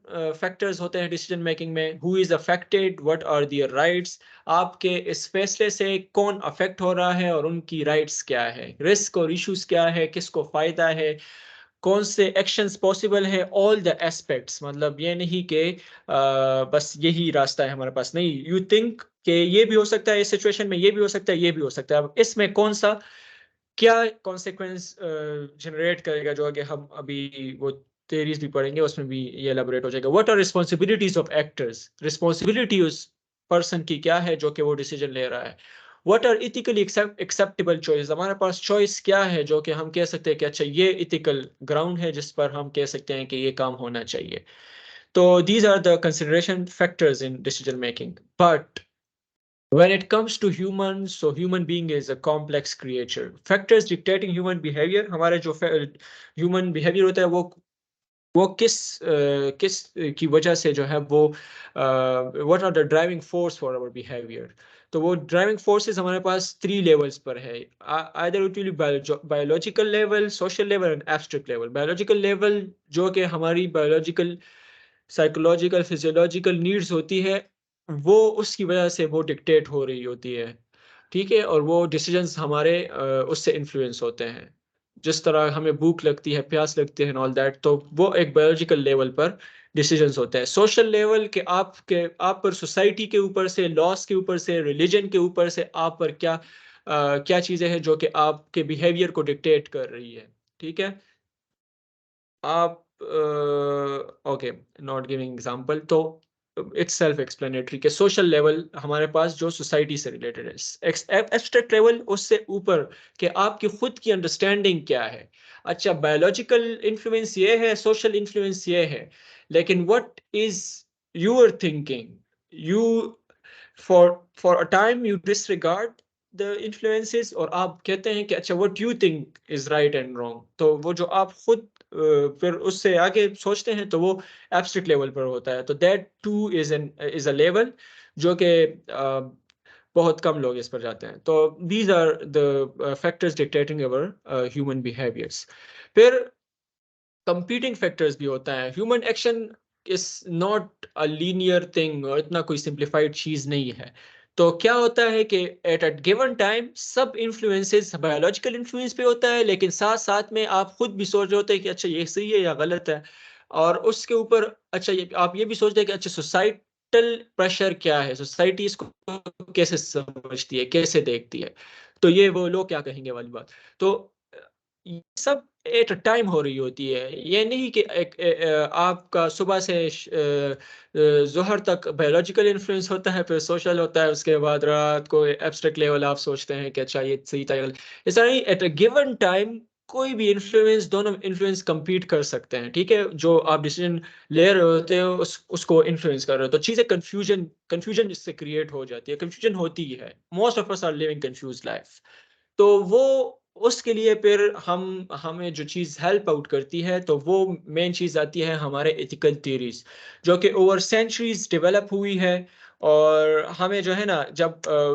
فیکٹرز ہوتے ہیں ڈیسیجن میکنگ میں؟ Who is affected, what are their rights, آپ کے اس فیصلے سے کون افیکٹ ہو رہا ہے اور ان کی رائٹس کیا ہے, رسک اور ایشوز کیا ہے, کس کو فائدہ ہے, کون سے ایکشنز پاسبل ہے, آل دا ایسپیکٹس. مطلب یہ نہیں کہ بس یہی راستہ ہے ہمارے پاس, نہیں, یو تھنک کہ یہ بھی ہو سکتا ہے اس سچویشن میں, یہ بھی ہو سکتا ہے, یہ بھی ہو سکتا ہے. اب اس میں کون سا کیا کانسیکوینس جنریٹ کرے گا, جو کہ ہم ابھی وہ تھیریز بھی پڑھیں گے اس میں بھی یہ ایلیبوریٹ ہو جائے گا. What are responsibilities of actors, responsibility اس پرسن کی کیا ہے جو کہ وہ ڈیسیجن لے رہا ہے. What are ethically acceptable choice, ہمارے پاس چوائس کیا ہے جو کہ ہم کہہ سکتے ہیں کہ اچھا یہ ایتھیکل گراؤنڈ ہے جس پر ہم کہہ سکتے ہیں کہ یہ کام ہونا چاہیے. تو these are the consideration factors in decision making. But when it comes to humans, so human being is a complex creature. Factors dictating human behavior, ہمارے جو human behavior ہوتا ہے وہ کس کی وجہ سے جو ہے وہ what are the driving force for our behavior. تو وہ driving forces ہمارے پاس 3 levels پر ہے, either it will be biological level, social level and abstract level. biological level جو کہ ہماری biological سائیکولوجیکل فزیولوجیکل نیڈز ہوتی ہے وہ اس کی وجہ سے وہ ڈکٹیٹ ہو رہی ہوتی ہے. ٹھیک ہے, اور وہ ڈیسیجنز ہمارے اس سے انفلوئنس ہوتے ہیں. جس طرح ہمیں بھوک لگتی ہے, پیاس لگتی ہے, آل دیٹ, تو وہ ایک بایولوجیکل لیول پر ڈیسیجنز ہوتے ہیں. سوشل لیول کہ آپ پر سوسائٹی کے اوپر سے, لاس کے اوپر سے, ریلیجن کے اوپر سے آپ پر کیا چیزیں ہیں جو کہ آپ کے بیہیویئر کو ڈکٹیٹ کر رہی ہے. ٹھیک ہے, آپ اوکے ناٹ گیونگ ایگزامپل, تو اٹس سیلف ایکسپلینیٹری کہ سوشل لیول ہمارے پاس جو سوسائٹی سے ریلیٹڈ ہے. ایبسٹریکٹ لیول اس سے اوپر کہ آپ کی خود کی انڈرسٹینڈنگ کیا ہے. اچھا بایولوجیکل انفلوئنس یہ ہے, سوشل انفلوئنس یہ ہے, لیکن what is your thinking, you for a time you disregard the influences اور آپ کہتے ہیں کہ اچھا what you think is right and wrong. تو وہ جو آپ خود پھر اس سے آگے سوچتے ہیں تو وہ ایبسٹریکٹ لیول پر ہوتا ہے. تو that too is a level جو کہ بہت کم لوگ اس پر جاتے ہیں. تو these are the factors dictating our human behaviors. پھر competing factors بھی ہوتا ہے. human action is not a linear thing, اور اتنا کوئی simplified چیز نہیں ہے. تو کیا ہوتا ہے کہ ایٹ اے گیون ٹائم سب انفلوئنسز بایولوجیکل انفلوئنس پہ ہوتا ہے, لیکن ساتھ ساتھ میں آپ خود بھی سوچ رہے ہوتے ہیں کہ اچھا یہ صحیح ہے یا غلط ہے, اور اس کے اوپر اچھا آپ یہ بھی سوچتے ہیں کہ اچھا سوسائٹل پریشر کیا ہے, سوسائٹی اس کو کیسے سمجھتی ہے, کیسے دیکھتی ہے, تو یہ وہ لوگ کیا کہیں گے والی بات. تو یہ سب ایٹ اے ٹائم ہو رہی ہوتی ہے. یہ نہیں کہ آپ کا صبح سے ظہر تک بایولوجیکل انفلوئنس ہوتا ہے, پھر سوشل ہوتا ہے, اس کے بعد رات کو ایبسٹریکٹ لیول آپ سوچتے ہیں کہ اچھا یہ صحیح تھا. ایسا نہیں, ایٹ اے گیون ٹائم کوئی بھی انفلوئنس, دونوں انفلوئنس کمپیٹ کر سکتے ہیں. ٹھیک ہے, جو آپ ڈیسیجن لے رہے ہوتے ہو اس کو انفلوئنس کر رہے ہو, تو چیزیں کنفیوژن اس سے کریٹ ہو جاتی ہے. کنفیوژن ہوتی ہے, most of us are living confused life. تو وہ اس کے لیے پھر ہمیں جو چیز ہیلپ آؤٹ کرتی ہے تو وہ مین چیز آتی ہے ہمارے ایتھیکل تھیوریز جو کہ اوور سینچریز ڈیولپ ہوئی ہے. اور ہمیں جو ہے نا جب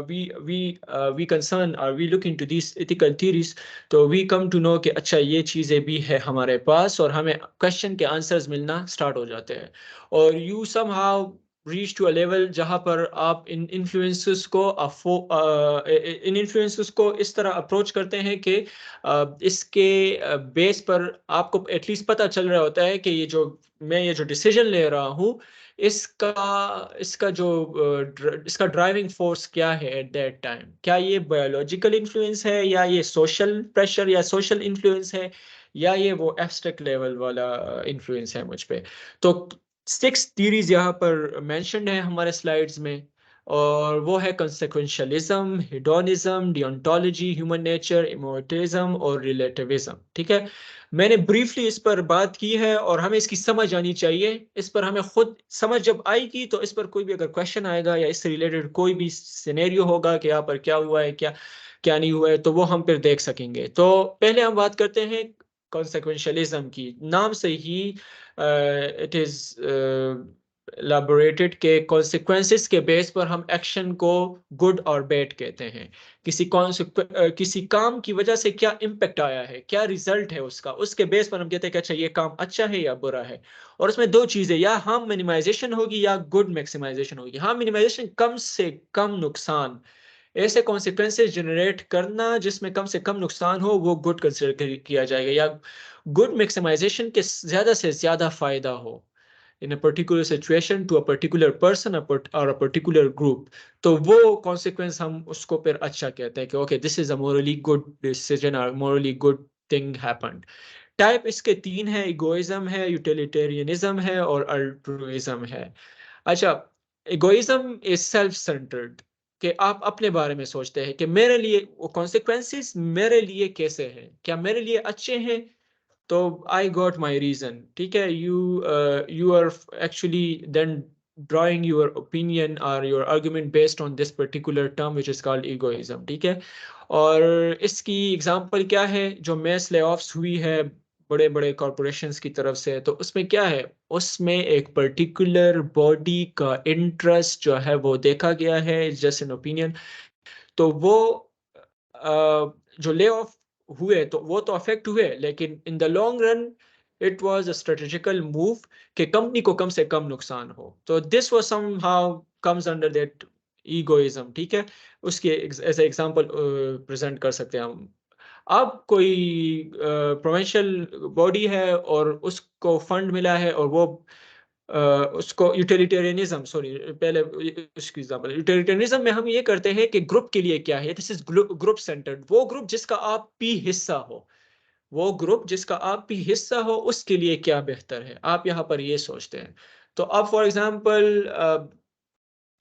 وی کنسرن اور we look into this ethical theories تو وی کم ٹو نو کہ اچھا یہ چیزیں بھی ہے ہمارے پاس, اور ہمیں کوشچن کے آنسرز ملنا اسٹارٹ ہو جاتے ہیں. اور you somehow reach to a level جہاں پر آپ ان انفلوئنسز کو اس طرح اپروچ کرتے ہیں کہ اس کے بیس پر آپ کو ایٹ لیسٹ پتہ چل رہا ہوتا ہے کہ یہ جو ڈیسیجن لے رہا ہوں اس کا ڈرائیونگ فورس کیا ہے ایٹ دیٹ ٹائم. کیا یہ بایولوجیکل انفلوئنس ہے, یا یہ سوشل پریشر یا سوشل انفلوئنس ہے, یا یہ وہ ایبسٹریکٹ لیول والا انفلوئنس ہے مجھ پہ. تو 6 تھیریز یہاں پر مینشنڈ ہیں ہمارے سلائیڈز میں, اور وہ ہے کنسیکوینشلزم, ہیڈونزم, ڈیونٹالوجی, ہیومن نیچر, ایمورٹزم اور ریلیٹیوزم. ٹھیک ہے, میں نے بریفلی اس پر بات کی ہے, اور ہمیں اس کی سمجھ آنی چاہیے. اس پر ہمیں خود سمجھ جب آئے گی تو اس پر کوئی بھی اگر کویشچن آئے گا یا اس سے ریلیٹڈ کوئی بھی سینیریو ہوگا کہ یہاں پر کیا ہوا ہے کیا نہیں ہوا ہے, تو وہ ہم پھر دیکھ سکیں گے. تو پہلے ہم بات کرتے ہیں consequentialism کی نام سے ہی it is elaborated کہ consequences کے بیس پر ہم ایکشن کو گڈ اور بیڈ کہتے ہیں. کسی کام کی وجہ سے کیا امپیکٹ آیا ہے, کیا ریزلٹ ہے اس کا, اس کے بیس پر ہم کہتے ہیں کہ اچھا یہ کام اچھا ہے یا برا ہے. اور اس میں دو چیزیں, یا ہارم منیمائزیشن ہوگی یا گڈ میکسیمائزیشن ہوگی. ہارم منیمائزیشن کم سے کم نقصان, ایسے کانسیکوینسز جنریٹ کرنا جس میں کم سے کم نقصان ہو, وہ گڈ کنسیڈر کیا جائے گا. یا گڈ میکسیمائزیشن کے زیادہ سے زیادہ فائدہ ہو in a particular situation to a particular person or a particular group, تو وہ consequence ہم اس کو پھر اچھا کہتے ہیں کہ okay this is a morally good decision or morally good thing happened. Type اس کے 3 ہیں, ایگوئزم ہے, یوٹیلیٹیرینزم ہے اور الٹروئزم ہے. اچھا, ایگوئزم از سیلف سینٹرڈ, کہ آپ اپنے بارے میں سوچتے ہیں کہ میرے لیے وہ کانسیکوینسز میرے لیے کیسے ہیں, کیا میرے لیے اچھے ہیں, تو آئی گاٹ مائی ریزن. ٹھیک ہے, you are actually then drawing your opinion اور your argument based on this particular term which is called egoism. ٹھیک ہے, اور اس کی ایگزامپل کیا ہے, جو میس لے آفس ہوئی ہے بڑے بڑے کارپوریشنز کی طرف سے, تو اس میں کیا ہے, اس میں ایک پرٹیکولر باڈی کا انٹرسٹ جو ہے وہ دیکھا گیا ہے جسٹ این اوپینین. تو وہ جو لے آف ہوئے تو وہ تو افیکٹ ہوئے, لیکن in the long run it was a strategical move کہ کمپنی کو کم سے کم نقصان ہو. تو this was somehow comes under that egoism. ٹھیک ہے, اس کے ایز اے ایگزامپل پریزنٹ کر سکتے ہیں ہم. اب کوئی پروونشل باڈی ہے اور اس کو فنڈ ملا ہے, اور وہ اس کو یوٹیلیٹیرینزم, سوری پہلے اس کی ایگزامپل, یوٹیلیٹیرینزم میں ہم یہ کرتے ہیں کہ گروپ کے لیے کیا ہے, دس از گروپ سینٹرڈ. وہ گروپ جس کا آپ بھی حصہ ہو, وہ گروپ جس کا آپ بھی حصہ ہو, اس کے لیے کیا بہتر ہے, آپ یہاں پر یہ سوچتے ہیں. تو اب for example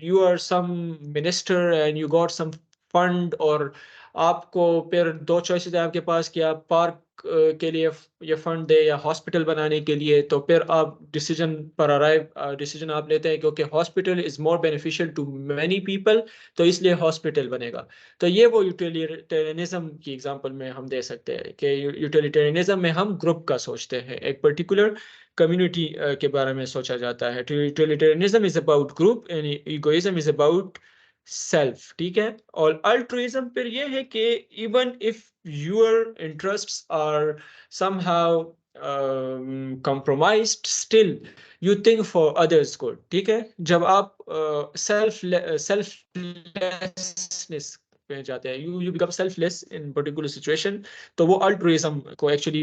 you are some minister and you got some fund, اور آپ کو پھر 2 چوائسز ہیں آپ کے پاس کہ آپ پارک کے لیے یہ فنڈ دے یا ہاسپٹل بنانے کے لیے. تو پھر آپ ڈیسیجن پر ڈیسیجن آپ لیتے ہیں کہ hospital is more beneficial to many people, تو اس لیے ہاسپٹل بنے گا. تو یہ وہ یوٹیلیٹیرینزم کی ایگزامپل میں ہم دے سکتے ہیں کہ یوٹیلیٹیرینزم میں ہم گروپ کا سوچتے ہیں, ایک پرٹیکولر کمیونٹی کے بارے میں سوچا جاتا ہے. Utilitarianism is about group and egoism is about self. ٹھیک ہے, اور الٹروئزم پھر یہ ہے کہ even if your interests are somehow compromised, still you think for others good. ٹھیک ہے, جب آپ selflessness پہ جاتے ہیں, you become selfless in particular situation, تو وہ altruism کو actually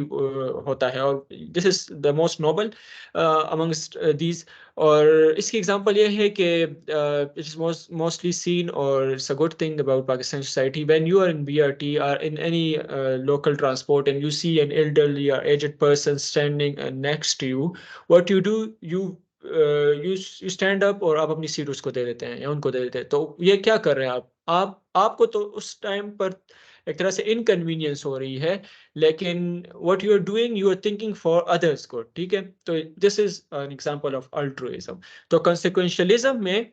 ہوتا ہے, اور this is the most noble amongst these. اور اس کی ایگزامپل یہ ہے کہ it is mostly seen or it's a good thing about Pakistan society when you are in BRT or in any local transport and you see an elderly or aged person standing next to you, what you do, you stand up اور آپ اپنی set اس کو دے دیتے ہیں یا ان کو دے دیتے ہیں. تو یہ کیا کر رہے ہیں آپ کو تو اس ٹائم پر ایک طرح سے انکنوینئنس ہو رہی ہے, لیکن what you are doing, you are thinking for others good. ٹھیک ہے, تو this is an example of altruism. تو consequentialism میں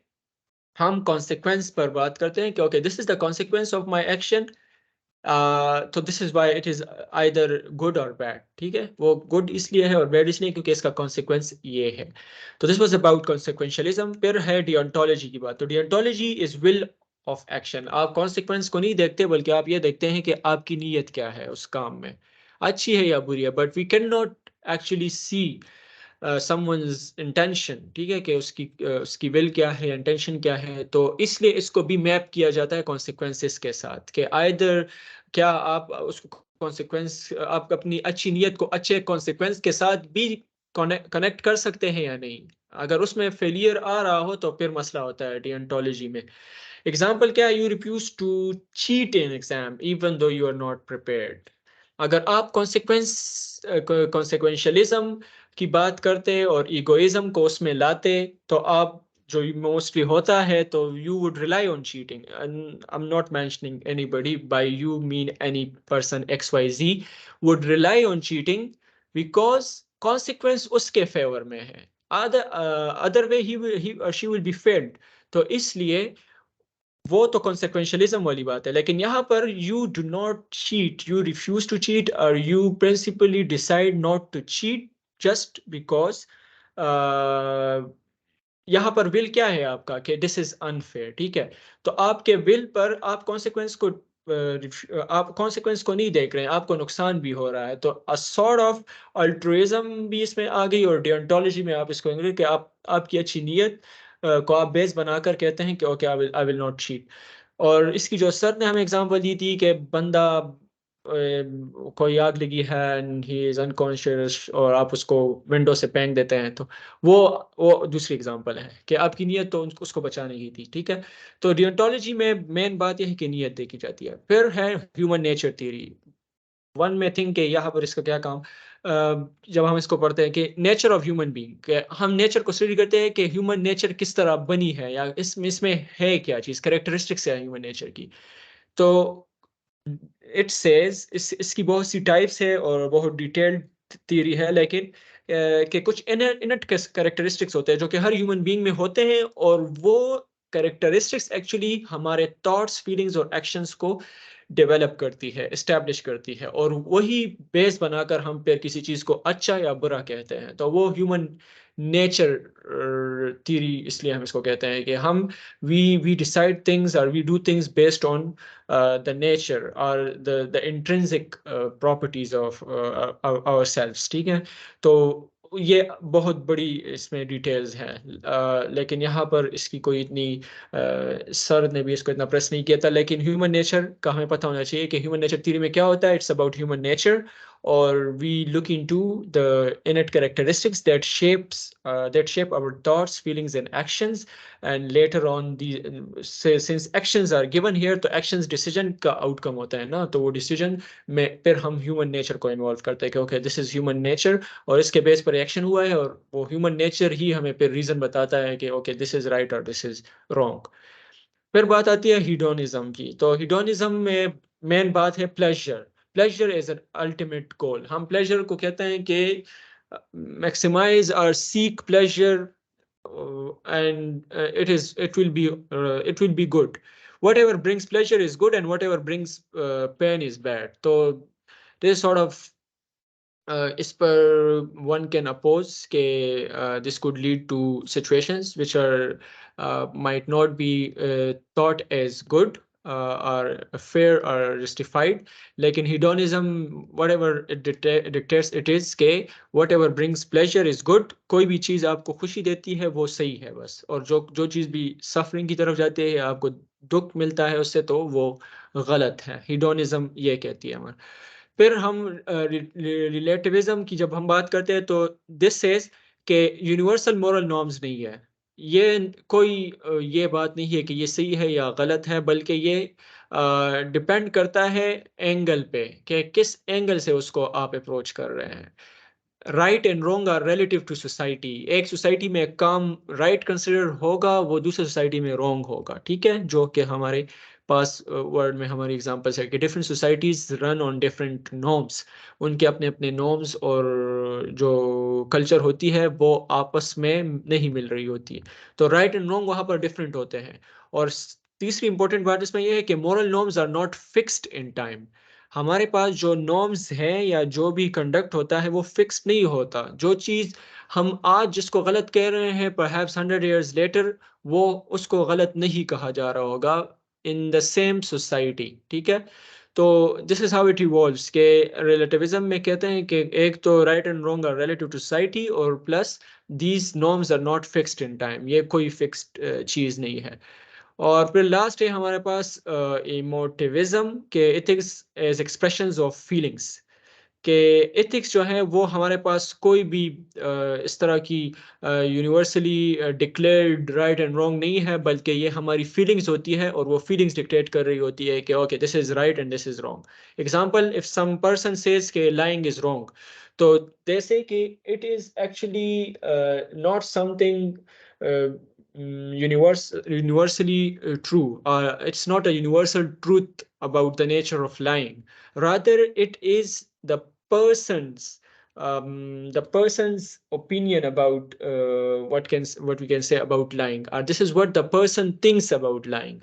ہم consequence پر بات کرتے ہیں کہ okay this is the consequence of my action, تو this is why it is either good or bad. ٹھیک ہے, وہ good اس لیے ہے اور bad اس لیے کیونکہ اس کا consequence یہ ہے. تو this was about consequentialism. پھر ہے deontology کی بات. تو deontology is will of action. آپ consequence کو نہیں دیکھتے بلکہ آپ یہ دیکھتے ہیں کہ آپ کی نیت کیا ہے اس کام میں, اچھی ہے یا بری ہے. But we cannot actually see someone's intention. ٹھیک ہے, کہ اس کی will کیا ہے, intention کیا ہے. تو اس لیے اس کو بھی میپ کیا جاتا ہے consequences کے ساتھ کہ either کیا آپ اس کو consequence, آپ اپنی اچھی نیت کو اچھے consequence کے ساتھ بھی کنیکٹ کر سکتے ہیں یا نہیں. اگر اس میں فیلئر آ رہا ہو تو پھر مسئلہ ہوتا ہے deontology میں. ایگزامپل کیا ہے, you refuse to cheat in exam even though you are not prepared. اگر آپ consequentialism کی بات کرتے اور ایگوئزم کو اس میں لاتے, تو آپ جو موسٹلی ہوتا ہے تو you would rely on cheating. And I'm not mentioning anybody, by you mean any person XYZ would rely on cheating because consequence اس کے فیور میں ہے. Other way he or she will be failed. تو اس لیے وہ تو consequentialism والی بات ہے. لیکن یہاں پر you do not cheat, you refuse to cheat, or you principally decide not to cheat just because یہاں پر will کیا ہے آپ کا کہ this is unfair. ٹھیک ہے, تو آپ کے will پر آپ consequence کو آپ consequence کو نہیں دیکھ رہے ہیں, آپ کو نقصان بھی ہو رہا ہے. تو a sort of altruism بھی اس میں آ گئی, اور deontology میں آپ اس کو کہ آپ کی اچھی نیت کو آپ بیس بنا کر کہتے ہیں کہ okay I will not cheat. اور اس کی جو سر نے ہمیں اگزامپل دی تھی کہ بندہ کوئی آگ لگی ہے اینڈ ہی از انکانشیس اور آپ اس کو ونڈو سے پھینک دیتے ہیں, تو وہ دوسری اگزامپل ہے کہ آپ کی نیت تو اس کو بچانے کی تھی. ٹھیک ہے, تو ڈیونٹالوجی میں مین بات یہ ہے کہ نیت دیکھی جاتی ہے. پھر ہے ہیومن نیچر تھیوری. ون میں تھنک کہ یہاں پر اس کا کیا کام, جب ہم اس کو پڑھتے ہیں کہ نیچر آف ہیومن بینگ, کہ ہم نیچر کو اسٹڈی کرتے ہیں کہ ہیومن نیچر کس طرح بنی ہے, یا اس میں ہے کیا چیز, کریکٹرسٹکس ہے ہیومن نیچر کی. تو اٹ سیز اس کی بہت سی ٹائپس ہے اور بہت ڈیٹیلڈ تھیوری ہے, لیکن کہ کچھ انٹ کریکٹرسٹکس ہوتے ہیں جو کہ ہر ہیومن بینگ میں ہوتے ہیں, اور وہ کریکٹرسٹکس ایکچولی ہمارے تھاٹس, فیلنگز اور ایکشنز کو ڈیولپ کرتی ہے, اسٹیبلش کرتی ہے, اور وہی بیس بنا کر ہم پھر کسی چیز کو اچھا یا برا کہتے ہیں. تو وہ ہیومن نیچر تھیوری, اس لیے ہم اس کو کہتے ہیں کہ ہم we decide things or we do things based on the nature or the intrinsic properties of ourselves. ٹھیک ہے, تو یہ بہت بڑی اس میں ڈیٹیلز ہیں, لیکن یہاں پر اس کی کوئی اتنی سر نے بھی اس کو اتنا پریس نہیں کیا تھا. لیکن ہیومن نیچر کا ہمیں پتہ ہونا چاہیے کہ ہیومن نیچر تھیوری میں کیا ہوتا ہے. اٹس اباؤٹ ہیومن نیچر, اور we look into the innate characteristics that shape our thoughts, feelings and actions. And later on since actions are given here, تو actions decision کا آؤٹ کم ہوتا ہے نا, تو وہ ڈیسیجن میں پھر ہم ہیومن نیچر کو انوالو کرتے ہیں کہ okay this is human nature, اور اس کے بیس پر ایکشن ہوا ہے, اور وہ ہیومن نیچر ہی ہمیں پھر ریزن بتاتا ہے کہ اوکے دس از رائٹ اور دس از رانگ. پھر بات آتی ہے ہیڈونزم کی. تو ہیڈونزم میں مین بات ہے pleasure. Pleasure is an ultimate goal. ہم پلیزر کو کہتے ہیں کہ میکسیمائز اور سیک pleasure, and it will be good. Whatever brings pleasure is good, and whatever brings pain is bad. So this sort of اس پر one can oppose کہ this could lead to situations which are might not be thought as good or fair or justified. لیکن hedonism whatever it dictates it is کہ whatever brings pleasure is good. کوئی بھی چیز آپ کو خوشی دیتی ہے وہ صحیح ہے بس, اور جو چیز بھی سفرنگ کی طرف جاتی ہے, آپ کو دکھ ملتا ہے اس سے, تو وہ غلط ہے. hedonism یہ کہتی ہے ہمارا. پھر ہم ریلیٹیوزم کی جب ہم بات کرتے ہیں تو دس سیز کہ یونیورسل مورل نارمز نہیں ہے. یہ کوئی یہ بات نہیں ہے کہ یہ صحیح ہے یا غلط ہے, بلکہ یہ ڈپینڈ کرتا ہے اینگل پہ کہ کس اینگل سے اس کو آپ اپروچ کر رہے ہیں. Right and wrong are relative to society. ایک سوسائٹی میں کام رائٹ کنسیڈر ہوگا, وہ دوسرے سوسائٹی میں رانگ ہوگا. ٹھیک ہے, جو کہ ہمارے پاس ورڈ میں ہماری ایگزامپلس ہے کہ different societies run on different norms. ان کے اپنے اپنے نارمس اور جو کلچر ہوتی ہے وہ آپس میں نہیں مل رہی ہوتی ہے, تو رائٹ اینڈ رانگ وہاں پر ڈفرینٹ ہوتے ہیں. اور تیسری امپورٹنٹ بات اس میں یہ ہے کہ moral norms are not fixed in time. ہمارے پاس جو نارمز ہیں یا جو بھی کنڈکٹ ہوتا ہے وہ فکس نہیں ہوتا. جو چیز ہم آج جس کو غلط کہہ رہے ہیں perhaps 100 years later وہ اس کو غلط نہیں کہا جا رہا ہوگا in the same society. ٹھیک ہے, تو this is how it evolves. کہ ریلیٹیوزم میں کہتے ہیں کہ ایک تو right and wrong are relative to society, اور plus these norms are not fixed in time. یہ کوئی فکسڈ چیز نہیں ہے. اور پھر لاسٹ ہے ہمارے پاس ایموٹیوزم کے ethics as expressions of feelings. کہ ایتھکس جو ہیں وہ ہمارے پاس کوئی بھی اس طرح کی universally declared right and wrong نہیں ہے, بلکہ یہ ہماری فیلنگس ہوتی ہے, اور وہ فیلنگس ڈکٹیٹ کر رہی ہوتی ہے کہ okay this is right and this is wrong. Example, if some person says کہ لائنگ از رانگ, تو جیسے کہ it is actually not something universally true. It's not a universal truth about the nature of lying. Rather, it is the person's opinion about what we can say about lying. This is what the person thinks about lying.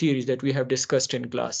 theories that we have discussed in class.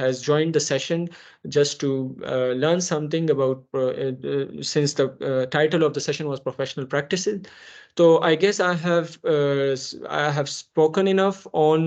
has joined the session just to learn something about since the title of the session was professional practices, so I guess I have spoken enough on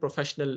professional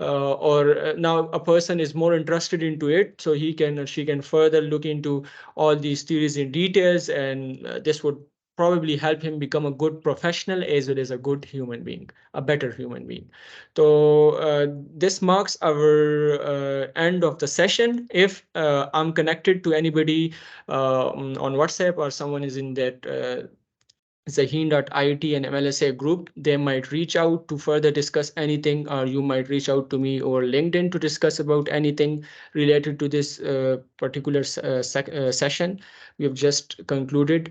or now a person is more interested into it, so he can or she can further look into all these theories in details, and this would probably help him become a good professional as well as a good human being, a better human being. So this marks our end of the session. If I'm connected to anybody on WhatsApp, or someone is in that Zahin.it and MLSA group, they might reach out to further discuss anything, or you might reach out to me over LinkedIn to discuss about anything related to this particular session we have just concluded.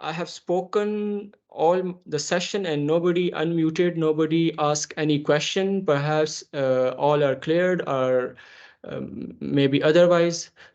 I have spoken all the session and nobody unmuted, nobody asked any question. Perhaps all are cleared, or maybe otherwise.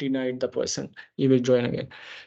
denied the person, you will join again.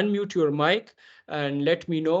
unmute your mic and let me know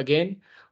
again,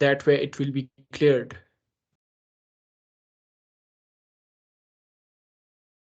that way it will be cleared.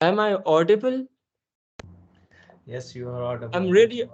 Am I audible? Yes, you are audible. I'm really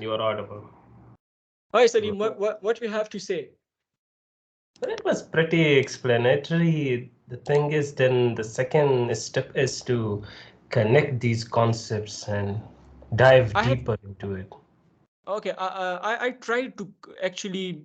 you are audible. Hi Salim, what you have to say? But it was pretty explanatory. The thing is, then the second step is to connect these concepts and dive deeper into it. Okay, I tried to actually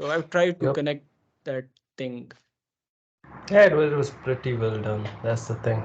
So I've tried to connect that thing. Yeah, it was pretty well done. That's the thing.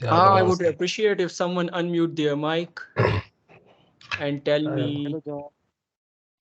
I would appreciate if someone unmute their mic and tell me.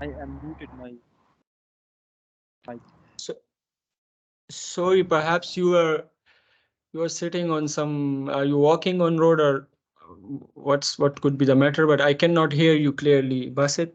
I unmuted my mic. Sorry, perhaps you are sitting on some. Are you walking on road, or what could be the matter? But I cannot hear you clearly, Basit.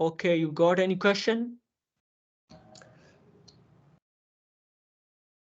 Okay, you got any question?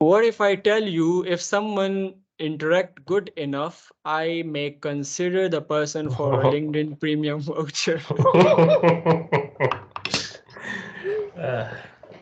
What if I tell you, if someone interact good enough, I may consider the person for a LinkedIn premium voucher.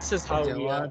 This is how we are.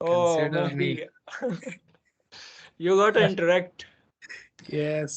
Oh, Mehdi. You got to interact. Yes.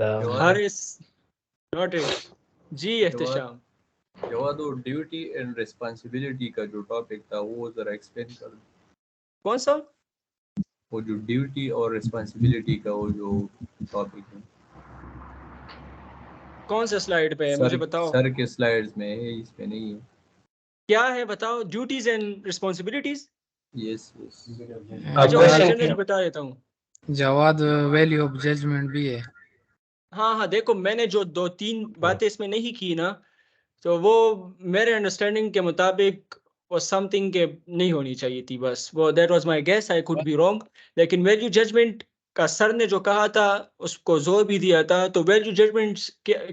Haris noted. جی احتشام. جواد وہ duty and responsibility کا جو topic تھا وہ ذرا explain کر دیں. کون سا؟ وہ جو ڈیوٹی اور ریسپانسبلٹی کا وہ جو ٹاپک ہے کون سے سلائیڈ پہ ہے مجھے بتاؤ. سر کے سلائیڈز میں ہے, اس پہ نہیں ہے. کیا ہے بتاؤ. Duties and responsibilities. Yes yes. اچھا میں جنرلی بتا دیتا ہوں. جواد ویلیو آف ججمنٹ بھی ہے. ہاں دیکھو میں نے جو 2-3 باتیں اس میں نہیں کی نا تو وہ میرے انڈرسٹینڈنگ کے مطابق وہ سم تھنگ کہ نہیں ہونی چاہیے تھی. بس وہ that was my guess, I could be wrong. لیکن ویلیو ججمنٹ کا سر نے جو کہا تھا اس کو زور بھی دیا تھا. تو ویلیو ججمنٹ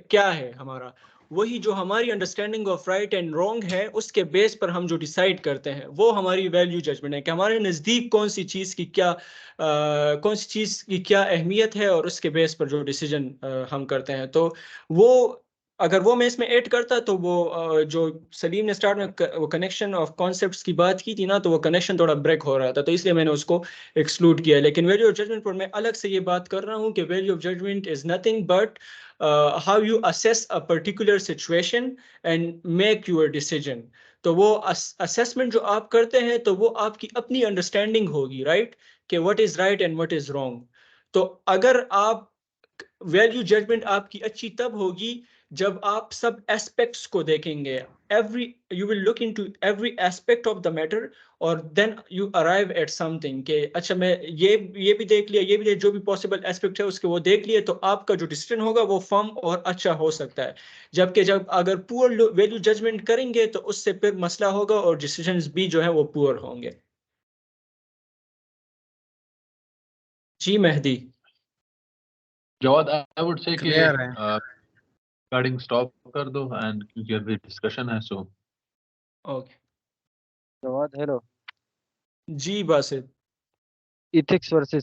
کیا ہے ہمارا؟ وہی جو ہماری understanding of right and wrong ہے اس کے بیس پر ہم جو ڈیسائیڈ کرتے ہیں وہ ہماری ویلیو ججمنٹ ہے کہ ہمارے نزدیک کون سی چیز کی کیا اہمیت ہے اور اس کے بیس پر جو ڈیسیجن ہم کرتے ہیں. تو وہ اگر وہ میں اس میں ایڈ کرتا تو وہ جو سلیم نے اسٹارٹ میں وہ کنیکشن آف کانسیپٹس کی بات کی تھی نا تو وہ کنیکشن تھوڑا بریک ہو رہا تھا, تو اس لیے میں نے اس کو ایکسکلوڈ کیا. لیکن ویلیو آف ججمنٹ پر میں الگ سے یہ بات کر رہا ہوں کہ value of judgement is nothing but how you assess a particular situation and make your decision. تو وہ اسیسمنٹ جو آپ کرتے ہیں تو وہ آپ کی اپنی انڈرسٹینڈنگ ہوگی, رائٹ, کہ what is right and what is wrong. تو اگر آپ ویلیو ججمنٹ آپ کی اچھی تب ہوگی جب آپ سب ایسپیکٹس کو دیکھیں گے. you will look into every aspect of the matter اور then you arrive at something کہ اچھا میں یہ بھی دیکھ لیا, یہ بھی جو بھی پاسبل ایسپیکٹ ہے اس کے وہ دیکھ لیے, تو آپ کا جو ڈیسیژن ہوگا وہ فرم اور اچھا ہو سکتا ہے. جبکہ جب اگر پور ویلیو ججمنٹ کریں گے تو اس سے پھر مسئلہ ہوگا اور ڈیسیژنز بھی جو ہیں وہ پور ہوں گے. جی Mehdi. Jawad I would say کہ کلیئر ہے. ریکارڈنگ سٹاپ کر دو اینڈ کیونکہ ابھی ڈسکشن ہے سو. اوکے. جواد ہیلو. جی باسط. Ethics versus